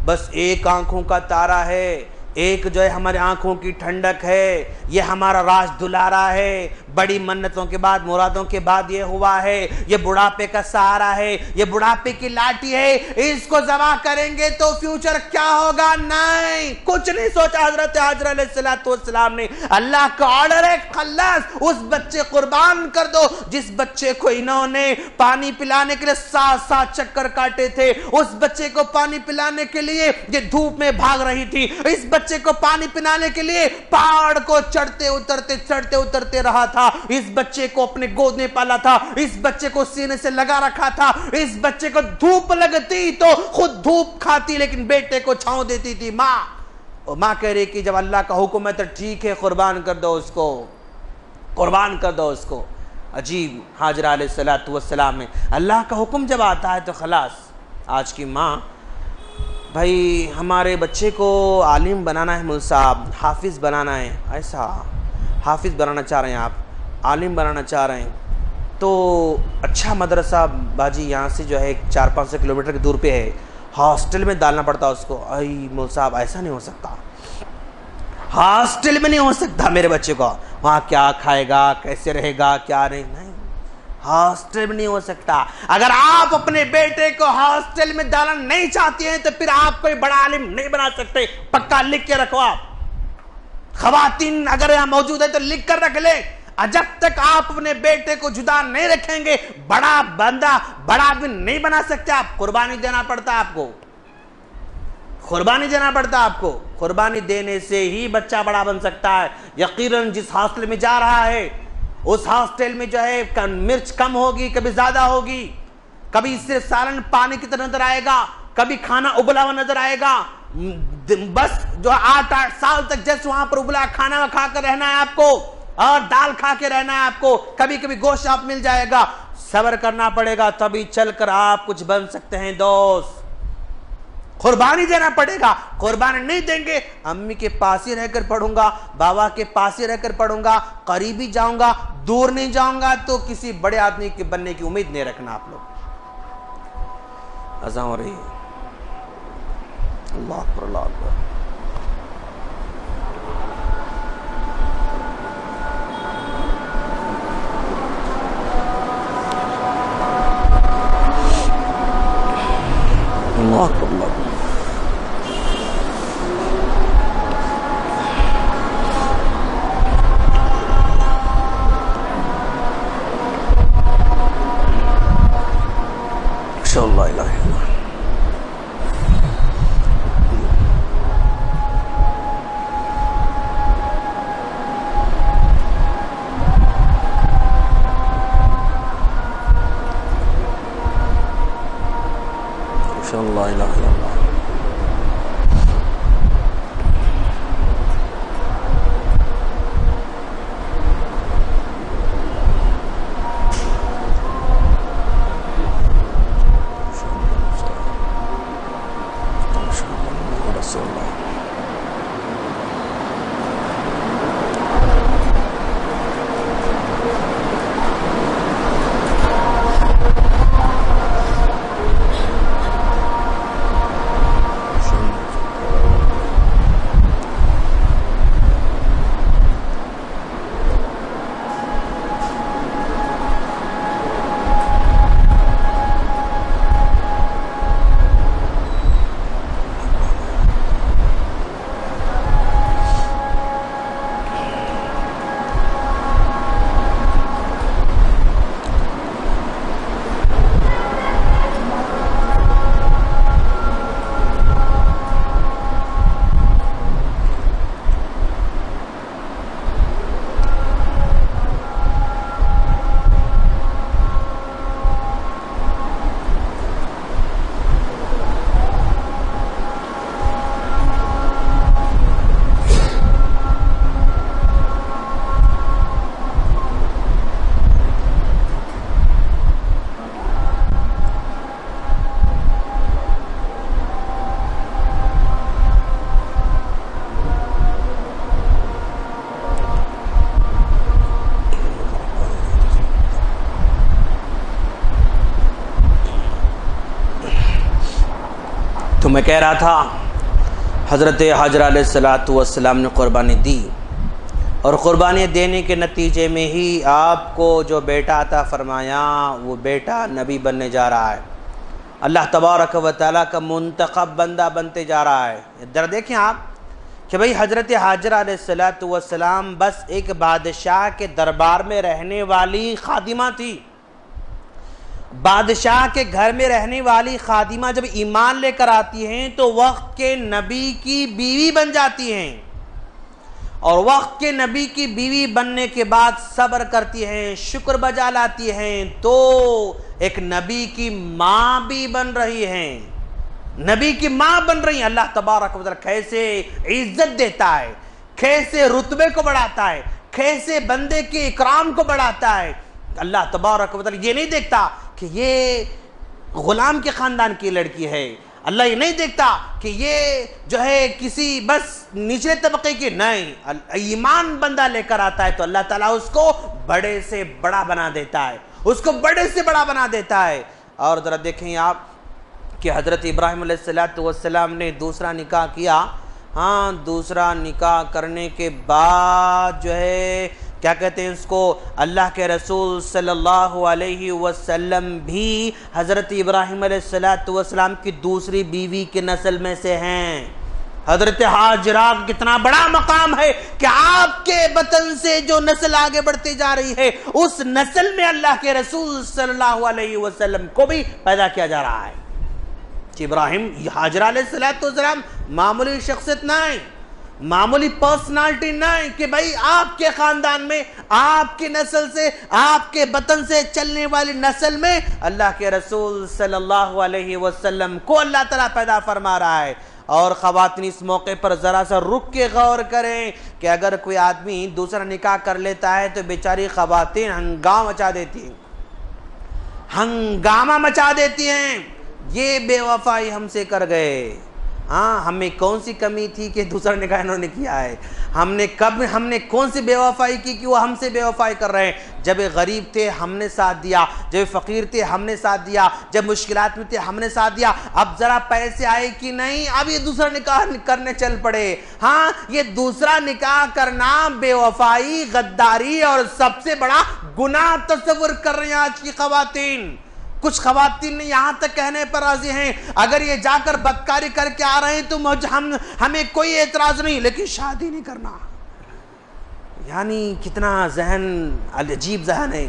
بس ایک آنکھوں کا تارا ہے, ایک جو ہے ہمارے آنکھوں کی ٹھنڈک ہے, یہ ہمارا راج دلارا ہے, بڑی منتوں کے بعد مرادوں کے بعد یہ ہوا ہے, یہ بڑھاپے کا سہارا ہے, یہ بڑھاپے کی لاٹھی ہے, اس کو ذبح کریں گے تو فیوچر کیا ہوگا؟ نہیں, کچھ نہیں سوچا حضرت حاجر علیہ السلام نے. اللہ کا آرڈر ہے خلاص, اس بچے قربان کر دو جس بچے کو انہوں نے پانی پلانے کے لیے 7 چکر کاٹے تھے, اس بچے کو پانی پلانے کے لیے یہ دھوپ میں بھاگ رہی تھی, اس بچے کو پانی پلانے کے لیے پہاڑ کو چڑھتے اترتے رہا تھا, اس بچے کو اپنے گود میں پالا تھا, اس بچے کو سینے سے لگا رکھا تھا, اس بچے کو دھوپ لگتی تو خود دھوپ کھاتی لیکن بیٹے کو چھاؤں دیتی تھی ماں. اور ماں کہہ رہی کہ جب اللہ کا حکم ہے تو ٹھیک ہے, قربان کر دو اس کو, قربان کر دو اس کو. عجیب. حاجرہ علیہ السلام میں اللہ کا حکم جب آتا ہے تو خلاص. آج کی ماں, بھائی ہمارے بچے کو عالم بنانا ہے مول صاحب, حافظ بنانا ہے, ایسا حافظ بنانا چاہ رہے ہیں آپ, عالم بنانا چاہ رہے ہیں, تو اچھا مدرسہ باجی یہاں سے جو ہے 400-500 کلومیٹر کی دور پہ ہے, ہاسٹل میں ڈالنا پڑتا اس کو. ای مول صاحب ایسا نہیں ہو سکتا, ہاسٹل میں نہیں ہو سکتا میرے بچے کو, وہاں کیا کھائے گا, کیسے رہے گا, کیا نہیں, ہاسٹل میں نہیں ہو سکتا. اگر آپ اپنے بیٹے کو ہاسٹل میں ڈالنا نہیں چاہتے ہیں تو پھر آپ کوئی بڑا عالم نہیں بنا سکتے, پکا لکھ کے رکھو. آپ خواتین اگر یہاں موجود ہے تو لکھ کر رکھ لیں, جب تک آپ اپنے بیٹے کو جدا نہیں رکھیں گے بڑا بندہ, بڑا آدمی نہیں بنا سکتے. آپ قربانی دینا پڑتا ہے, آپ کو قربانی دینا پڑتا ہے, آپ کو قربانی دینے سے ہی بچہ بڑا بن سکتا ہے. یقیناً جس ہاسٹل میں جا رہا ہے اس ہاسٹل میں جو ہے مرچ کم ہوگی, کبھی زیادہ ہوگی, کبھی اس سے سالن پانی کی طرح نظر آئے گا, کبھی کھانا ابلا ہوا نظر آئے گا. بس جو 8 سال تک جیسے وہاں پر ابلا کھانا کھا کر رہنا ہے آپ کو, اور دال کھا کے رہنا ہے آپ کو, کبھی کبھی گوشت آپ مل جائے گا, صبر کرنا پڑے گا, تبھی چل کر آپ کچھ بن سکتے ہیں دوست. قربانی دینا پڑے گا. قربانی نہیں دیں گے, امی کے پاس ہی رہ کر پڑھوں گا, بابا کے پاس ہی رہ کر پڑھوں گا, قریب ہی جاؤں گا, دور نہیں جاؤں گا, تو کسی بڑے آدمی کے بننے کی امید نہیں رکھنا آپ لوگ. اذان ہو رہی ہے. اللہ اکبر, اللہ اکبر. اللہ اکبر, اللہ اکبر. لا الہ الا اللہ. لا الہ الا اللہ. میں کہہ رہا تھا حضرت حاجرہ علیہ السلام نے قربانی دی، اور قربانی دینے کے نتیجے میں ہی آپ کو جو بیٹا عطا فرمایا وہ بیٹا نبی بننے جا رہا ہے، اللہ تبارک و تعالیٰ کا منتخب بندہ بنتے جا رہا ہے۔ ذرا دیکھیں آپ کہ بھئی حضرت حاجرہ علیہ السلام بس ایک بادشاہ کے دربار میں رہنے والی خادمہ تھی۔ بادشاہ کے گھر میں رہنے والی خادمہ جب ایمان لے کر آتی ہیں تو وقت کے نبی کی بیوی بن جاتی ہیں، اور وقت کے نبی کی بیوی بننے کے بعد صبر کرتی ہیں، شکر بجا لاتی ہیں، تو ایک نبی کی ماں بھی بن رہی ہیں، نبی کی ماں بن رہی ہیں۔ اللہ تبارک و تعالیٰ کیسے عزت دیتا ہے، کیسے رتبے کو بڑھاتا ہے، کیسے بندے کے اکرام کو بڑھاتا ہے۔ اللہ تبارک و تعالیٰ یہ نہیں دیکھتا کہ یہ غلام کے خاندان کی لڑکی ہے، اللہ یہ نہیں دیکھتا کہ یہ جو ہے کسی بس نچلے طبقے کی، نہیں، ایمان بندہ لے کر آتا ہے تو اللہ تعالیٰ اس کو بڑے سے بڑا بنا دیتا ہے، اس کو بڑے سے بڑا بنا دیتا ہے۔ اور ذرا دیکھیں آپ کہ حضرت ابراہیم علیہ السلام نے دوسرا نکاح کیا، ہاں دوسرا نکاح کرنے کے بعد جو ہے کیا کہتے ہیں اس کو، اللہ کے رسول صلی اللہ علیہ وسلم بھی حضرت ابراہیم علیہ السلام کی دوسری بیوی کے نسل میں سے ہیں۔ حضرت حاجرہ کتنا بڑا مقام ہے کہ آپ کے بطن سے جو نسل آگے بڑھتی جا رہی ہے اس نسل میں اللہ کے رسول صلی اللہ علیہ وسلم کو بھی پیدا کیا جا رہا ہے۔ ابراہیم حاجرہ علیہ السلام معمولی شخصیت نہیں، معمولی پرسنالٹی نہیں کہ بھئی آپ کے خاندان میں، آپ کی نسل سے، آپ کے بطن سے چلنے والی نسل میں اللہ کے رسول صلی اللہ علیہ وسلم کو اللہ تعالیٰ پیدا فرما رہا ہے۔ اور خواتین اس موقع پر ذرا سا رک کے غور کریں کہ اگر کوئی آدمی دوسرا نکاح کر لیتا ہے تو بیچاری خواتین ہنگامہ مچا دیتی ہیں، ہنگامہ مچا دیتی ہیں، یہ بے وفائی ہم سے کر گئے، ہاں ہمیں کون سی کمی تھی کہ دوسرا نکاح انہوں نے کیا ہے، ہم نے کون سی بے وفائی کی کہ وہ ہم سے بے وفائی کر رہے ہیں۔ جب غریب تھے ہم نے ساتھ دیا، جب فقیر تھے ہم نے ساتھ دیا، جب مشکلات میں تھے ہم نے ساتھ دیا، اب ذرا پیسے آئے کہ نہیں اب یہ دوسرا نکاح کرنے چل پڑے۔ ہاں یہ دوسرا نکاح کرنا بے وفائی، غداری اور سب سے بڑا گناہ تصور کر رہے ہیں آج کی خواتین۔ کچھ خواتین یہاں تک کہنے پر راضی ہیں اگر یہ جا کر بدکاری کر کے آ رہے ہیں تو ہمیں کوئی اعتراض نہیں، لیکن شادی نہیں کرنا۔ یعنی کتنا ذہن عجیب ذہن ہے،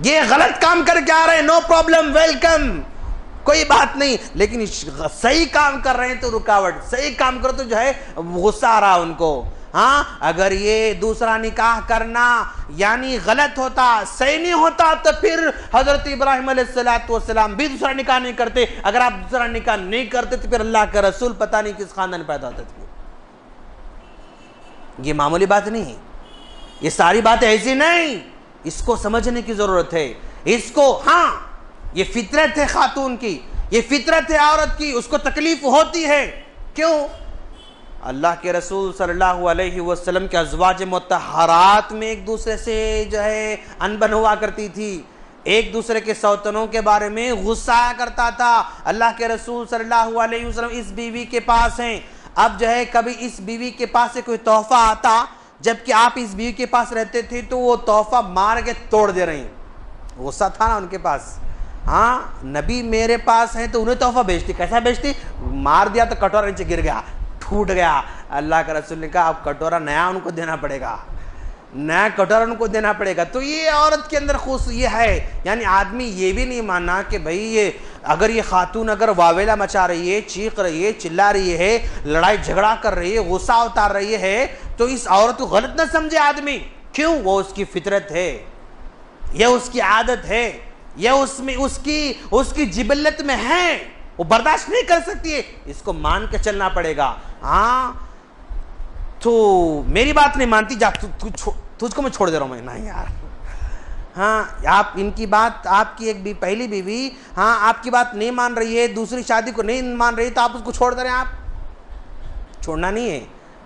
یہ غلط کام کر کے آ رہے ہیں، نو پرابلم، ویلکم، کوئی بات نہیں، لیکن صحیح کام کر رہے ہیں تو رکاوٹ، صحیح کام کرو تو جو ہے غصہ آ رہا ان کو۔ ہاں اگر یہ دوسرا نکاح کرنا یعنی غلط ہوتا، صحیح نہیں ہوتا تو پھر حضرت ابراہیم علیہ السلام بھی دوسرا نکاح نہیں کرتے۔ اگر آپ دوسرا نکاح نہیں کرتے تو پھر اللہ کا رسول پتہ نہیں کس خاندان میں پیدا ہوتے تھے۔ یہ معمولی بات نہیں ہے، یہ ساری باتیں ایسی نہیں، اس کو سمجھنے کی ضرورت ہے، اس کو، ہاں یہ فطرت ہے خاتون کی، یہ فطرت ہے عورت کی، اس کو تکلیف ہوتی ہے۔ کیوں؟ اللہ کے رسول صلی اللہ علیہ وسلم کے ازواج مطہرات میں ایک دوسرے سے جو ہے انبن ہوا کرتی تھی، ایک دوسرے کے سوتنوں کے بارے میں غصہ آیا کرتا تھا۔ اللہ کے رسول صلی اللہ علیہ وسلم اس بیوی کے پاس ہیں، اب جو ہے کبھی اس بیوی کے پاس سے کوئی تحفہ آتا، جبکہ آپ اس بیوی کے پاس رہتے تھے تو وہ تحفہ مار کے توڑ دے رہے ہیں، غصہ تھا نا ان کے پاس۔ ہاں نبی میرے پاس ہیں تو انہیں تحفہ بیچتی، کیسا بیچتی؟ مار دیا تو کٹورا نیچے گر گیا، ٹوٹ گیا۔ اللہ کا رسول نے کہا اب کٹورا نیا ان کو دینا پڑے گا، نیا کٹورا ان کو دینا پڑے گا۔ تو یہ عورت کے اندر یہ ہے، یعنی آدمی یہ بھی نہیں ماننا کہ بھئی یہ اگر یہ خاتون اگر واویلا مچا رہی ہے، چیخ رہی ہے، چلا رہی ہے، لڑائی جھگڑا کر رہی ہے، غصہ اتار رہی ہے تو اس عورت کو غلط نہ سمجھے آدمی۔ کیوں؟ وہ اس کی فطرت ہے، یہ اس کی عادت ہے، یہ اس کی جبلت میں ہے، وہ برداشت نہیں کر سکتی ہے، اس کو مان کے چلنا پڑے گا۔ ہاں تو میری بات نہیں مانتی، جا تجھ کو میں چھوڑ دے رہا ہوں، میں نہیں یار۔ ہاں آپ ان کی بات، آپ کی ایک پہلی بیوی ہاں آپ کی بات نہیں مان رہی ہے، دوسری شادی کو نہیں مان رہی تو آپ اس کو چھوڑ دے رہے ہیں۔ آپ چھوڑنا نہیں ہے،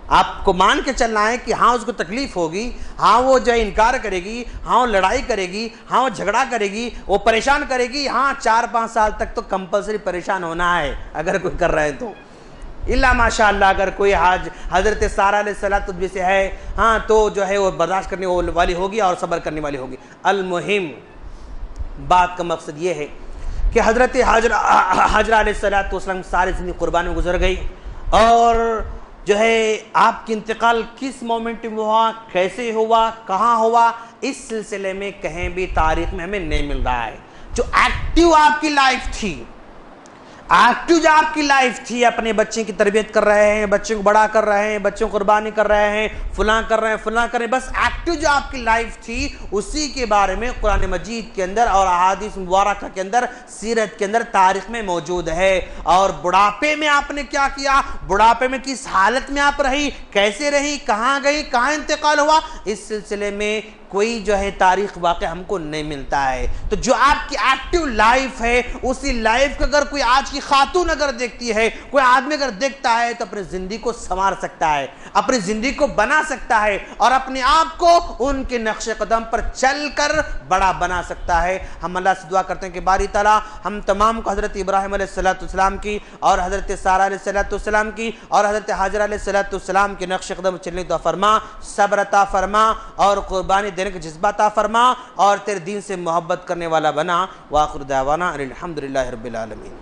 آپ کو مان کے چلنا ہے کہ ہاں اس کو تکلیف ہوگی، ہاں وہ جو انکار کرے گی، ہاں وہ لڑائی کرے گی، ہاں وہ جھگڑا کرے گی، وہ پریشان کرے گی، ہاں 4-5 سال تک تو کمپلسری پریشان ہونا ہے اگر کوئی کر رہے ہیں تو۔ اللہ ماشاء اللہ اگر کوئی حضرت سارہ علیہ السلام میں سے ہے ہاں تو جو ہے وہ برداشت کرنے والی ہوگی اور صبر کرنے والی ہوگی۔ المہم بات کا مقصد یہ ہے کہ حضرت حاجرہ علیہ السلام ساری زندگی قربانی میں گزر گئی، اور جو ہے آپ کی انتقال کس مومنٹ میں ہوا، کیسے ہوا، کہاں ہوا، اس سلسلے میں کہیں بھی تاریخ میں ہمیں نہیں مل رہا ہے۔ جو ایکٹیو آپ کی لائف تھی، ایکٹیو جو آپ کی لائف تھی، اپنے بچے کی تربیت کر رہے ہیں، بچوں کو بڑا کر رہے ہیں، بچوں کو قربانی کر رہے ہیں، فلاں کر رہے ہیں، فلاں کر رہے ہیں، بس ایکٹیو جو آپ کی لائف تھی اسی کے بارے میں قرآن مجید کے اندر اور احادیث مبارکہ کے اندر، سیرت کے اندر، تاریخ میں موجود ہے۔ اور بڑھاپے میں آپ نے کیا کیا، بڑھاپے میں کس حالت میں آپ رہی، کیسے رہی، کہاں گئی، کہاں انتقال ہوا، اس سلسلے میں کوئی جو ہے تاریخ واقع ہم کو نہیں ملتا ہے۔ تو جو آپ کی ایکٹیو لائف ہے، اسی لائف کو اگر کوئی آج کی خاتون اگر دیکھتی ہے، کوئی آدمی اگر دیکھتا ہے تو اپنی زندگی کو سنوار سکتا ہے، اپنی زندگی کو بنا سکتا ہے، اور اپنے آپ کو ان کے نقش قدم پر چل کر بڑا بنا سکتا ہے۔ ہم اللہ سے دعا کرتے ہیں کہ باری تعالیٰ ہم تمام کو حضرت ابراہیم علیہ السلام کی اور حضرت سارہ علیہ السلام کی اور حضرت حاجرہ علیہ السلام کے نقش قدم چلنے دعا فرما، صبر عطا فرما، اور قربانی دینے کا جذبہ عطا فرما، اور تیرے دین سے محبت کرنے والا بنا۔ وآخر دعوانا الحمدللہ رب العالمین۔